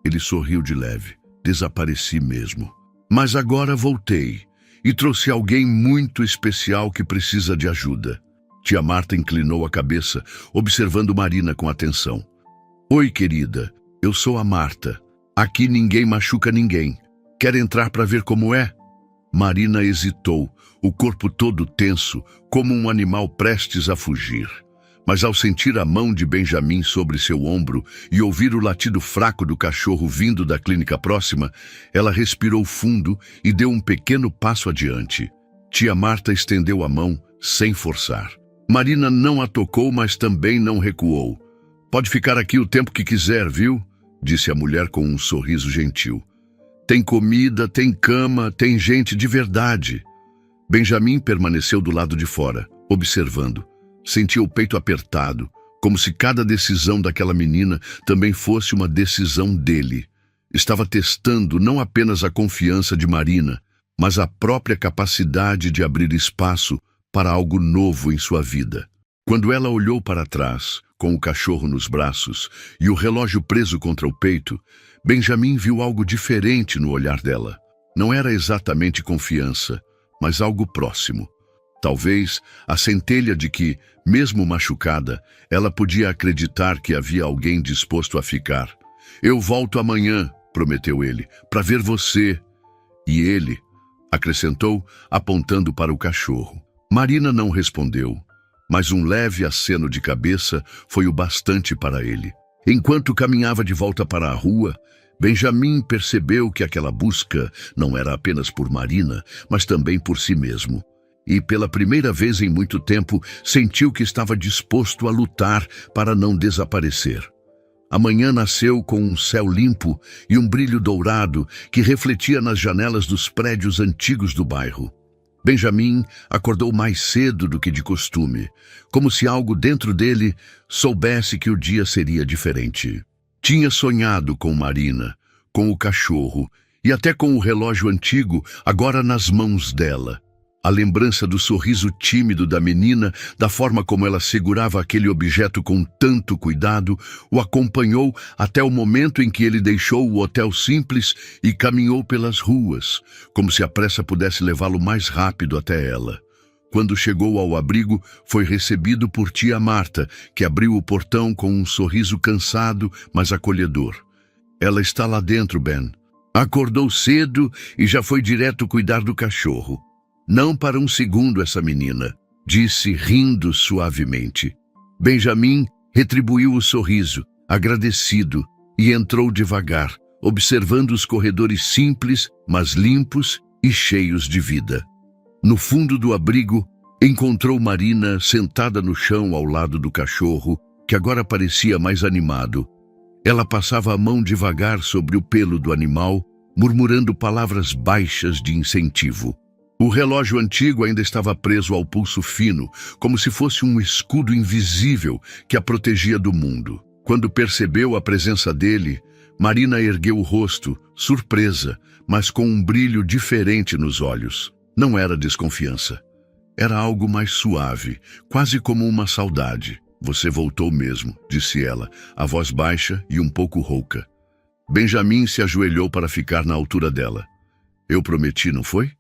Ele sorriu de leve. Desapareci mesmo. Mas agora voltei e trouxe alguém muito especial que precisa de ajuda. Tia Marta inclinou a cabeça, observando Marina com atenção. Oi, querida. Eu sou a Marta. Aqui ninguém machuca ninguém. Quer entrar para ver como é? Marina hesitou, o corpo todo tenso, como um animal prestes a fugir. Mas ao sentir a mão de Benjamin sobre seu ombro e ouvir o latido fraco do cachorro vindo da clínica próxima, ela respirou fundo e deu um pequeno passo adiante. Tia Marta estendeu a mão, sem forçar. Marina não a tocou, mas também não recuou. Pode ficar aqui o tempo que quiser, viu? Disse a mulher com um sorriso gentil. Tem comida, tem cama, tem gente de verdade. Benjamin permaneceu do lado de fora, observando. Sentia o peito apertado, como se cada decisão daquela menina também fosse uma decisão dele. Estava testando não apenas a confiança de Marina, mas a própria capacidade de abrir espaço para algo novo em sua vida. Quando ela olhou para trás, com o cachorro nos braços e o relógio preso contra o peito, Benjamin viu algo diferente no olhar dela. Não era exatamente confiança, mas algo próximo. Talvez a centelha de que, mesmo machucada, ela podia acreditar que havia alguém disposto a ficar. Eu volto amanhã, prometeu ele, para ver você. E ele, acrescentou, apontando para o cachorro. Marina não respondeu, mas um leve aceno de cabeça foi o bastante para ele. Enquanto caminhava de volta para a rua, Benjamin percebeu que aquela busca não era apenas por Marina, mas também por si mesmo. E pela primeira vez em muito tempo, sentiu que estava disposto a lutar para não desaparecer. A manhã nasceu com um céu limpo e um brilho dourado que refletia nas janelas dos prédios antigos do bairro. Benjamin acordou mais cedo do que de costume, como se algo dentro dele soubesse que o dia seria diferente. Tinha sonhado com Marina, com o cachorro e até com o relógio antigo, agora nas mãos dela. A lembrança do sorriso tímido da menina, da forma como ela segurava aquele objeto com tanto cuidado, o acompanhou até o momento em que ele deixou o hotel simples e caminhou pelas ruas, como se a pressa pudesse levá-lo mais rápido até ela. Quando chegou ao abrigo, foi recebido por tia Marta, que abriu o portão com um sorriso cansado, mas acolhedor. Ela está lá dentro, Ben. Acordou cedo e já foi direto cuidar do cachorro. Não para um segundo essa menina. disse rindo suavemente. Benjamin retribuiu o sorriso, agradecido, e entrou devagar, observando os corredores simples, mas limpos e cheios de vida. No fundo do abrigo, encontrou Marina sentada no chão ao lado do cachorro, que agora parecia mais animado. Ela passava a mão devagar sobre o pelo do animal, murmurando palavras baixas de incentivo. O relógio antigo ainda estava preso ao pulso fino, como se fosse um escudo invisível que a protegia do mundo. Quando percebeu a presença dele, Marina ergueu o rosto, surpresa, mas com um brilho diferente nos olhos. Não era desconfiança. Era algo mais suave, quase como uma saudade. Você voltou mesmo, disse ela, a voz baixa e um pouco rouca. Benjamin se ajoelhou para ficar na altura dela. Eu prometi, não foi?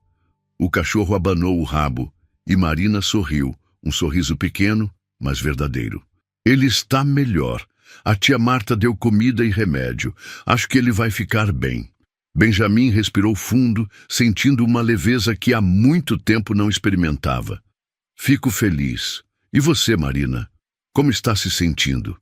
O cachorro abanou o rabo e Marina sorriu, um sorriso pequeno, mas verdadeiro. Ele está melhor. A tia Marta deu comida e remédio. Acho que ele vai ficar bem. Benjamin respirou fundo, sentindo uma leveza que há muito tempo não experimentava. Fico feliz. E você, Marina? Como está se sentindo?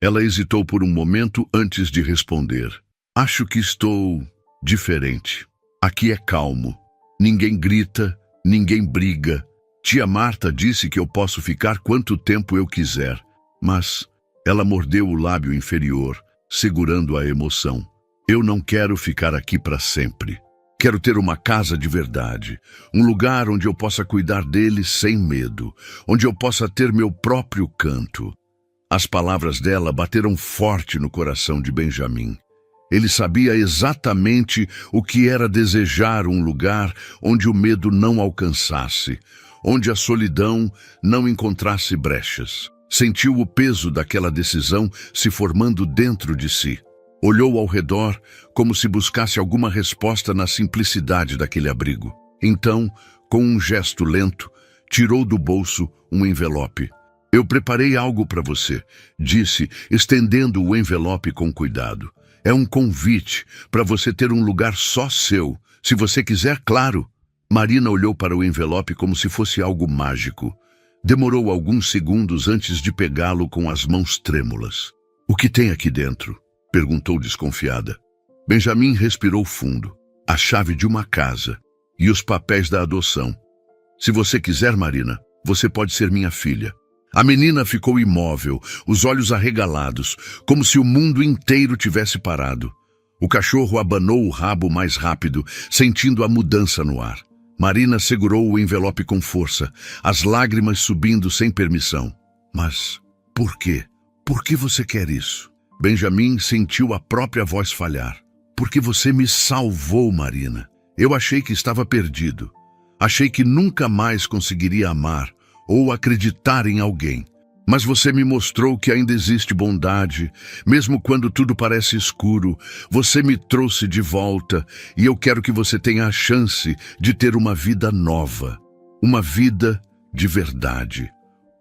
Ela hesitou por um momento antes de responder. Acho que estou diferente. Aqui é calmo. Ninguém grita, ninguém briga. Tia Marta disse que eu posso ficar quanto tempo eu quiser, mas ela mordeu o lábio inferior, segurando a emoção. Eu não quero ficar aqui para sempre. Quero ter uma casa de verdade, um lugar onde eu possa cuidar dele sem medo, onde eu possa ter meu próprio canto. As palavras dela bateram forte no coração de Benjamin. Ele sabia exatamente o que era desejar um lugar onde o medo não alcançasse, onde a solidão não encontrasse brechas. Sentiu o peso daquela decisão se formando dentro de si. Olhou ao redor como se buscasse alguma resposta na simplicidade daquele abrigo. Então, com um gesto lento, tirou do bolso um envelope. Eu preparei algo para você, disse, estendendo o envelope com cuidado. É um convite para você ter um lugar só seu, se você quiser, claro. Marina olhou para o envelope como se fosse algo mágico. Demorou alguns segundos antes de pegá-lo com as mãos trêmulas. O que tem aqui dentro? Perguntou desconfiada. Benjamin respirou fundo. A chave de uma casa e os papéis da adoção. Se você quiser, Marina, você pode ser minha filha. A menina ficou imóvel, os olhos arregalados, como se o mundo inteiro tivesse parado. O cachorro abanou o rabo mais rápido, sentindo a mudança no ar. Marina segurou o envelope com força, as lágrimas subindo sem permissão. Mas por quê? Por que você quer isso? Benjamin sentiu a própria voz falhar. Porque você me salvou, Marina. Eu achei que estava perdido. Achei que nunca mais conseguiria amar ou acreditar em alguém. Mas você me mostrou que ainda existe bondade, mesmo quando tudo parece escuro. Você me trouxe de volta e eu quero que você tenha a chance de ter uma vida nova. Uma vida de verdade,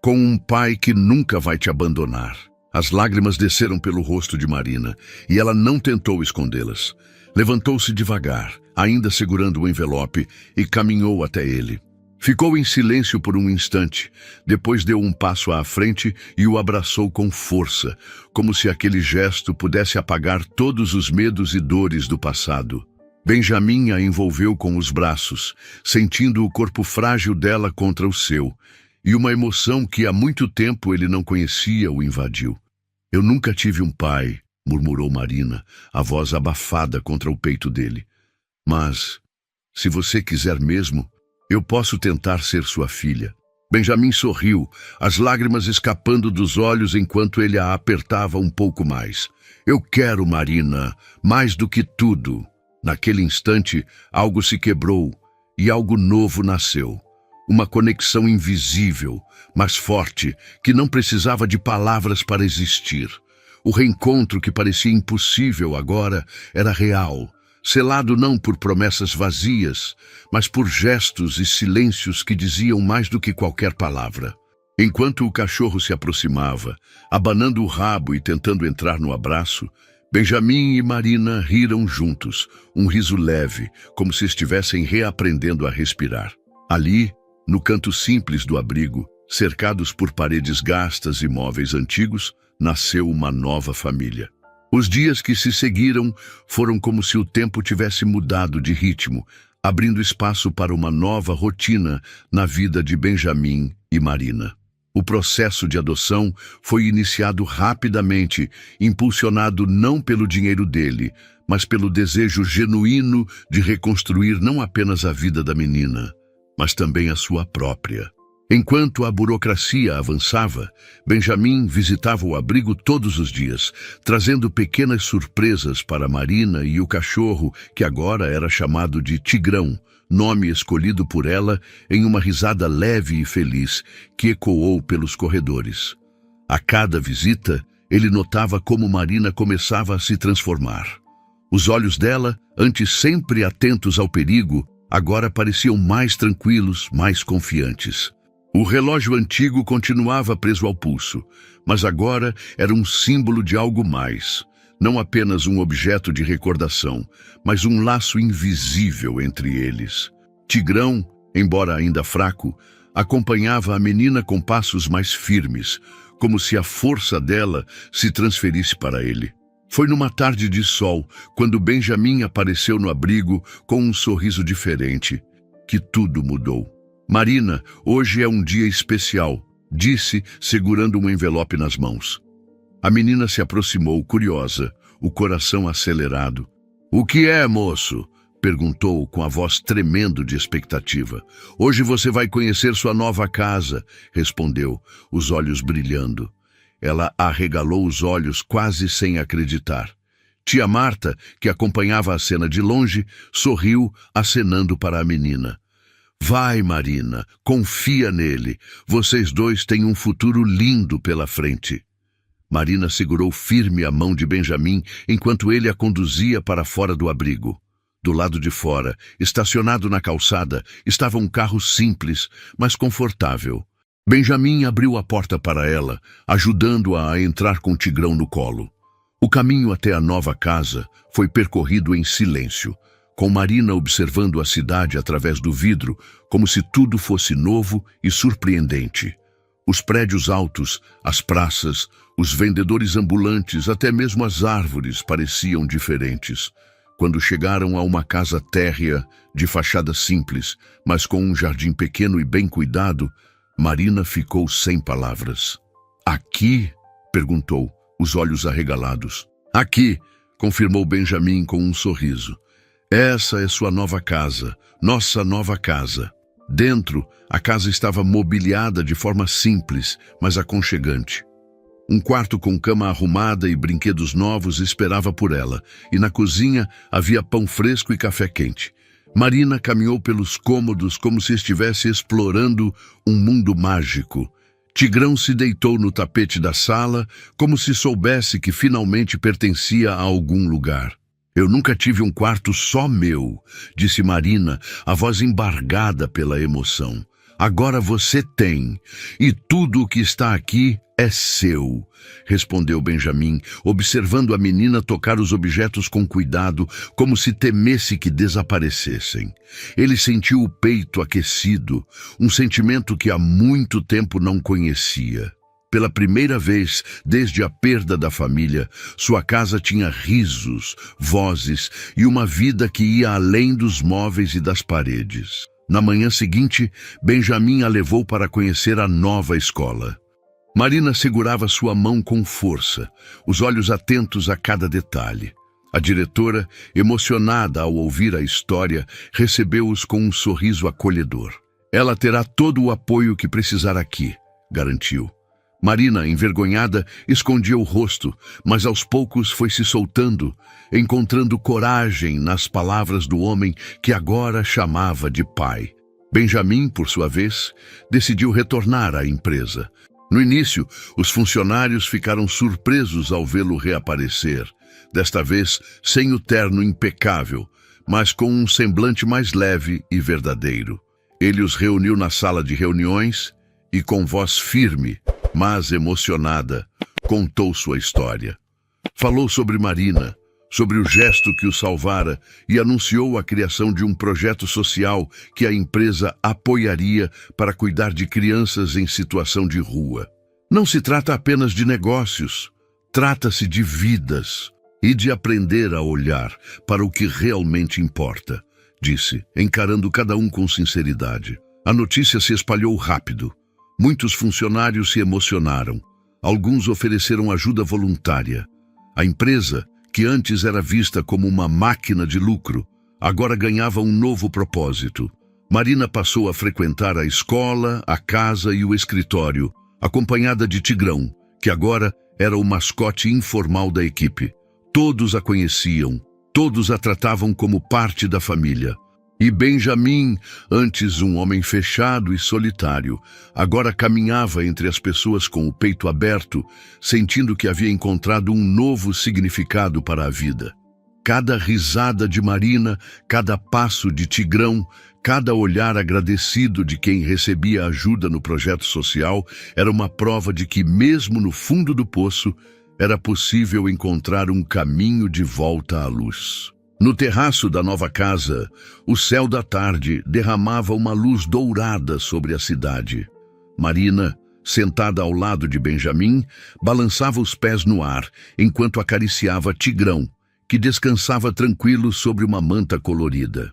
com um pai que nunca vai te abandonar. As lágrimas desceram pelo rosto de Marina e ela não tentou escondê-las. Levantou-se devagar, ainda segurando o envelope, e caminhou até ele. Ficou em silêncio por um instante, depois deu um passo à frente e o abraçou com força, como se aquele gesto pudesse apagar todos os medos e dores do passado. Benjamin a envolveu com os braços, sentindo o corpo frágil dela contra o seu, e uma emoção que há muito tempo ele não conhecia o invadiu. Eu nunca tive um pai, murmurou Marina, a voz abafada contra o peito dele. Mas, se você quiser mesmo, eu posso tentar ser sua filha. Benjamin sorriu, as lágrimas escapando dos olhos enquanto ele a apertava um pouco mais. Eu quero, Marina, mais do que tudo. Naquele instante, algo se quebrou e algo novo nasceu. Uma conexão invisível, mas forte, que não precisava de palavras para existir. O reencontro que parecia impossível agora era real. Selado não por promessas vazias, mas por gestos e silêncios que diziam mais do que qualquer palavra. Enquanto o cachorro se aproximava, abanando o rabo e tentando entrar no abraço, Benjamin e Marina riram juntos, um riso leve, como se estivessem reaprendendo a respirar. Ali, No canto simples do abrigo, cercados por paredes gastas e móveis antigos, nasceu uma nova família. Os dias que se seguiram foram como se o tempo tivesse mudado de ritmo, abrindo espaço para uma nova rotina na vida de Benjamin e Marina. O processo de adoção foi iniciado rapidamente, impulsionado não pelo dinheiro dele, mas pelo desejo genuíno de reconstruir não apenas a vida da menina, mas também a sua própria. Enquanto a burocracia avançava, Benjamin visitava o abrigo todos os dias, trazendo pequenas surpresas para Marina e o cachorro, que agora era chamado de Tigrão, nome escolhido por ela em uma risada leve e feliz que ecoou pelos corredores. A cada visita, ele notava como Marina começava a se transformar. Os olhos dela, antes sempre atentos ao perigo, agora pareciam mais tranquilos, mais confiantes. O relógio antigo continuava preso ao pulso, mas agora era um símbolo de algo mais. Não apenas um objeto de recordação, mas um laço invisível entre eles. Tigrão, embora ainda fraco, acompanhava a menina com passos mais firmes, como se a força dela se transferisse para ele. Foi numa tarde de sol, quando Benjamin apareceu no abrigo com um sorriso diferente, que tudo mudou. Marina, hoje é um dia especial, disse, segurando um envelope nas mãos. A menina se aproximou, curiosa, o coração acelerado. O que é, moço? Perguntou com a voz tremendo de expectativa. Hoje você vai conhecer sua nova casa, respondeu, os olhos brilhando. Ela arregalou os olhos quase sem acreditar. Tia Marta, que acompanhava a cena de longe, sorriu, acenando para a menina. Vai, Marina, confia nele. Vocês dois têm um futuro lindo pela frente. Marina segurou firme a mão de Benjamin enquanto ele a conduzia para fora do abrigo. Do lado de fora, estacionado na calçada, estava um carro simples, mas confortável. Benjamin abriu a porta para ela, ajudando-a a entrar com o Tigrão no colo. O caminho até a nova casa foi percorrido em silêncio, com Marina observando a cidade através do vidro, como se tudo fosse novo e surpreendente. Os prédios altos, as praças, os vendedores ambulantes, até mesmo as árvores pareciam diferentes. Quando chegaram a uma casa térrea, de fachada simples, mas com um jardim pequeno e bem cuidado, Marina ficou sem palavras. Aqui? Perguntou, os olhos arregalados. Aqui, confirmou Benjamin com um sorriso. Essa é sua nova casa, nossa nova casa. Dentro, a casa estava mobiliada de forma simples, mas aconchegante. Um quarto com cama arrumada e brinquedos novos esperava por ela, e na cozinha havia pão fresco e café quente. Marina caminhou pelos cômodos como se estivesse explorando um mundo mágico. Tigrão se deitou no tapete da sala, como se soubesse que finalmente pertencia a algum lugar. Eu nunca tive um quarto só meu, disse Marina, a voz embargada pela emoção. Agora você tem, e tudo o que está aqui é seu, respondeu Benjamin, observando a menina tocar os objetos com cuidado, como se temesse que desaparecessem. Ele sentiu o peito aquecido, um sentimento que há muito tempo não conhecia. Pela primeira vez, desde a perda da família, sua casa tinha risos, vozes e uma vida que ia além dos móveis e das paredes. Na manhã seguinte, Benjamin a levou para conhecer a nova escola. Marina segurava sua mão com força, os olhos atentos a cada detalhe. A diretora, emocionada ao ouvir a história, recebeu-os com um sorriso acolhedor. Ela terá todo o apoio que precisar aqui, garantiu. Marina, envergonhada, escondia o rosto, mas aos poucos foi se soltando, encontrando coragem nas palavras do homem que agora chamava de pai. Benjamin, por sua vez, decidiu retornar à empresa. No início, os funcionários ficaram surpresos ao vê-lo reaparecer, desta vez sem o terno impecável, mas com um semblante mais leve e verdadeiro. Ele os reuniu na sala de reuniões e, com voz firme, mas emocionada, contou sua história. Falou sobre Marina, sobre o gesto que o salvara e anunciou a criação de um projeto social que a empresa apoiaria para cuidar de crianças em situação de rua. Não se trata apenas de negócios, trata-se de vidas e de aprender a olhar para o que realmente importa, disse, encarando cada um com sinceridade. A notícia se espalhou rápido. Muitos funcionários se emocionaram. Alguns ofereceram ajuda voluntária. A empresa, que antes era vista como uma máquina de lucro, agora ganhava um novo propósito. Marina passou a frequentar a escola, a casa e o escritório, acompanhada de Tigrão, que agora era o mascote informal da equipe. Todos a conheciam, todos a tratavam como parte da família. E Benjamin, antes um homem fechado e solitário, agora caminhava entre as pessoas com o peito aberto, sentindo que havia encontrado um novo significado para a vida. Cada risada de Marina, cada passo de Tigrão, cada olhar agradecido de quem recebia ajuda no projeto social era uma prova de que, mesmo no fundo do poço, era possível encontrar um caminho de volta à luz. No terraço da nova casa, o céu da tarde derramava uma luz dourada sobre a cidade. Marina, sentada ao lado de Benjamin, balançava os pés no ar enquanto acariciava Tigrão, que descansava tranquilo sobre uma manta colorida.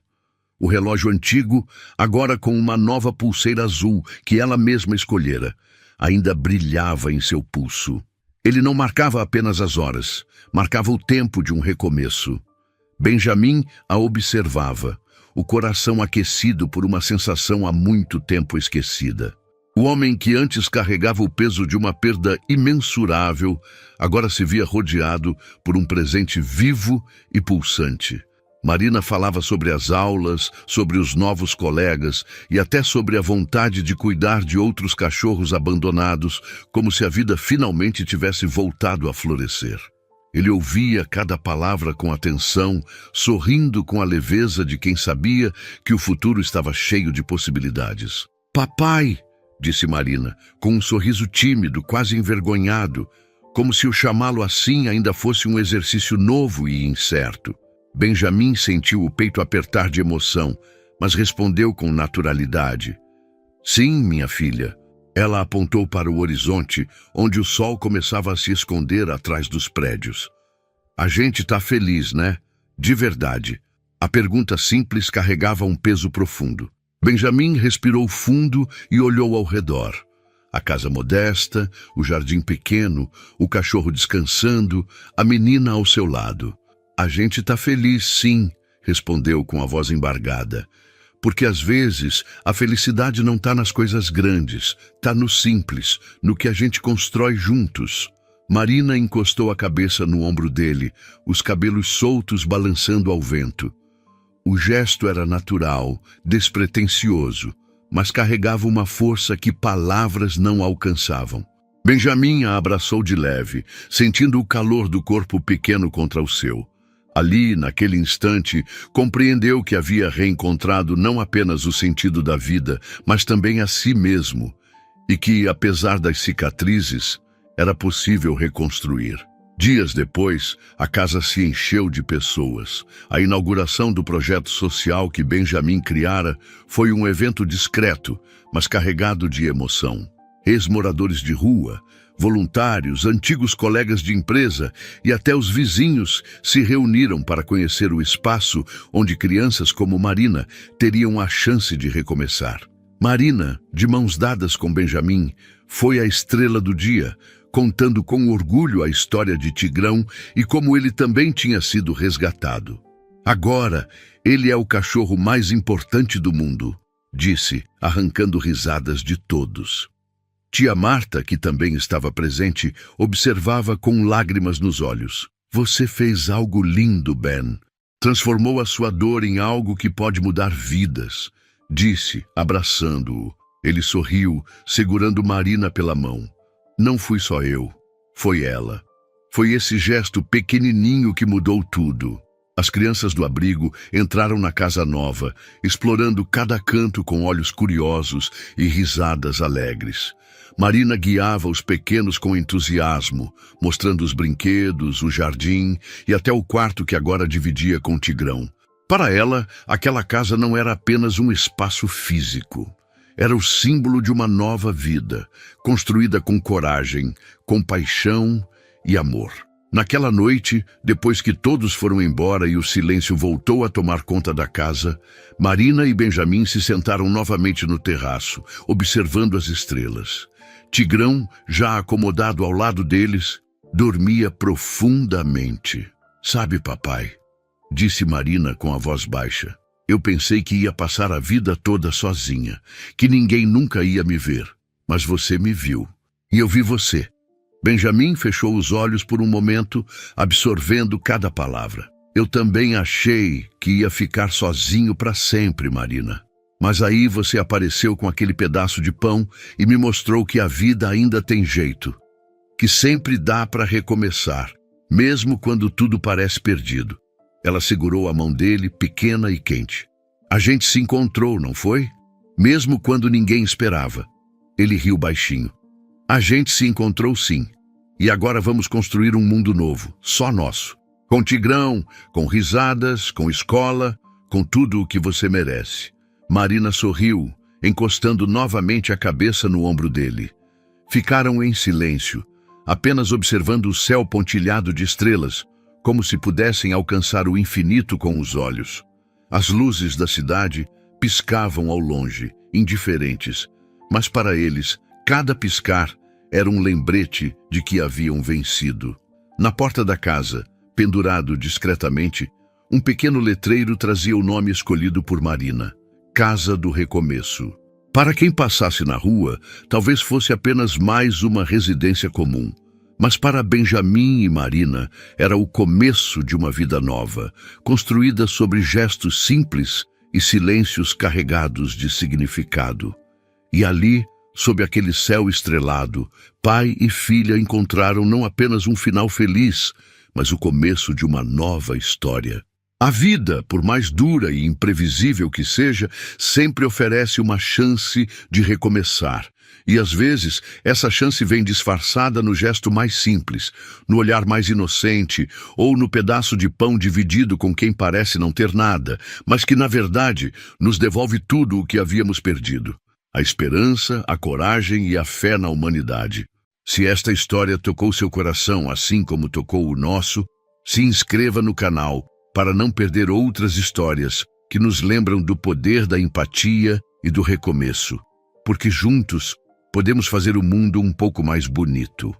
O relógio antigo, agora com uma nova pulseira azul que ela mesma escolhera, ainda brilhava em seu pulso. Ele não marcava apenas as horas, marcava o tempo de um recomeço. Benjamin a observava, o coração aquecido por uma sensação há muito tempo esquecida. O homem que antes carregava o peso de uma perda imensurável, agora se via rodeado por um presente vivo e pulsante. Marina falava sobre as aulas, sobre os novos colegas e até sobre a vontade de cuidar de outros cachorros abandonados, como se a vida finalmente tivesse voltado a florescer. Ele ouvia cada palavra com atenção, sorrindo com a leveza de quem sabia que o futuro estava cheio de possibilidades. "Papai", disse Marina, com um sorriso tímido, quase envergonhado, como se o chamá-lo assim ainda fosse um exercício novo e incerto. Benjamin sentiu o peito apertar de emoção, mas respondeu com naturalidade. "Sim, minha filha." Ela apontou para o horizonte, onde o sol começava a se esconder atrás dos prédios. "A gente tá feliz, né? De verdade." A pergunta simples carregava um peso profundo. Benjamin respirou fundo e olhou ao redor. A casa modesta, o jardim pequeno, o cachorro descansando, a menina ao seu lado. "A gente tá feliz, sim", respondeu com a voz embargada. "Porque às vezes a felicidade não está nas coisas grandes, está no simples, no que a gente constrói juntos." Marina encostou a cabeça no ombro dele, os cabelos soltos balançando ao vento. O gesto era natural, despretensioso, mas carregava uma força que palavras não alcançavam. Benjamin a abraçou de leve, sentindo o calor do corpo pequeno contra o seu. Ali, naquele instante, compreendeu que havia reencontrado não apenas o sentido da vida, mas também a si mesmo, e que, apesar das cicatrizes, era possível reconstruir. Dias depois, a casa se encheu de pessoas. A inauguração do projeto social que Benjamin criara foi um evento discreto, mas carregado de emoção. Ex-moradores de rua, voluntários, antigos colegas de empresa e até os vizinhos se reuniram para conhecer o espaço onde crianças como Marina teriam a chance de recomeçar. Marina, de mãos dadas com Benjamin, foi a estrela do dia, contando com orgulho a história de Tigrão e como ele também tinha sido resgatado. "Agora, ele é o cachorro mais importante do mundo", disse, arrancando risadas de todos. Tia Marta, que também estava presente, observava com lágrimas nos olhos. "Você fez algo lindo, Ben. Transformou a sua dor em algo que pode mudar vidas", disse, abraçando-o. Ele sorriu, segurando Marina pela mão. "Não fui só eu, foi ela. Foi esse gesto pequenininho que mudou tudo." As crianças do abrigo entraram na casa nova, explorando cada canto com olhos curiosos e risadas alegres. Marina guiava os pequenos com entusiasmo, mostrando os brinquedos, o jardim e até o quarto que agora dividia com Tigrão. Para ela, aquela casa não era apenas um espaço físico. Era o símbolo de uma nova vida, construída com coragem, compaixão e amor. Naquela noite, depois que todos foram embora e o silêncio voltou a tomar conta da casa, Marina e Benjamin se sentaram novamente no terraço, observando as estrelas. Tigrão, já acomodado ao lado deles, dormia profundamente. "Sabe, papai", disse Marina com a voz baixa, "eu pensei que ia passar a vida toda sozinha, que ninguém nunca ia me ver. Mas você me viu. E eu vi você." Benjamin fechou os olhos por um momento, absorvendo cada palavra. "Eu também achei que ia ficar sozinho para sempre, Marina. Mas aí você apareceu com aquele pedaço de pão e me mostrou que a vida ainda tem jeito, que sempre dá para recomeçar, mesmo quando tudo parece perdido." Ela segurou a mão dele, pequena e quente. "A gente se encontrou, não foi? Mesmo quando ninguém esperava." Ele riu baixinho. "A gente se encontrou sim. E agora vamos construir um mundo novo, só nosso. Com Tigrão, com risadas, com escola, com tudo o que você merece." Marina sorriu, encostando novamente a cabeça no ombro dele. Ficaram em silêncio, apenas observando o céu pontilhado de estrelas, como se pudessem alcançar o infinito com os olhos. As luzes da cidade piscavam ao longe, indiferentes, mas para eles, cada piscar era um lembrete de que haviam vencido. Na porta da casa, pendurado discretamente, um pequeno letreiro trazia o nome escolhido por Marina: Casa do Recomeço. Para quem passasse na rua, talvez fosse apenas mais uma residência comum. Mas para Benjamin e Marina, era o começo de uma vida nova, construída sobre gestos simples e silêncios carregados de significado. E ali, sob aquele céu estrelado, pai e filha encontraram não apenas um final feliz, mas o começo de uma nova história. A vida, por mais dura e imprevisível que seja, sempre oferece uma chance de recomeçar. E às vezes, essa chance vem disfarçada no gesto mais simples, no olhar mais inocente ou no pedaço de pão dividido com quem parece não ter nada, mas que, na verdade, nos devolve tudo o que havíamos perdido: a esperança, a coragem e a fé na humanidade. Se esta história tocou seu coração assim como tocou o nosso, se inscreva no canal para não perder outras histórias que nos lembram do poder da empatia e do recomeço, porque juntos podemos fazer o mundo um pouco mais bonito.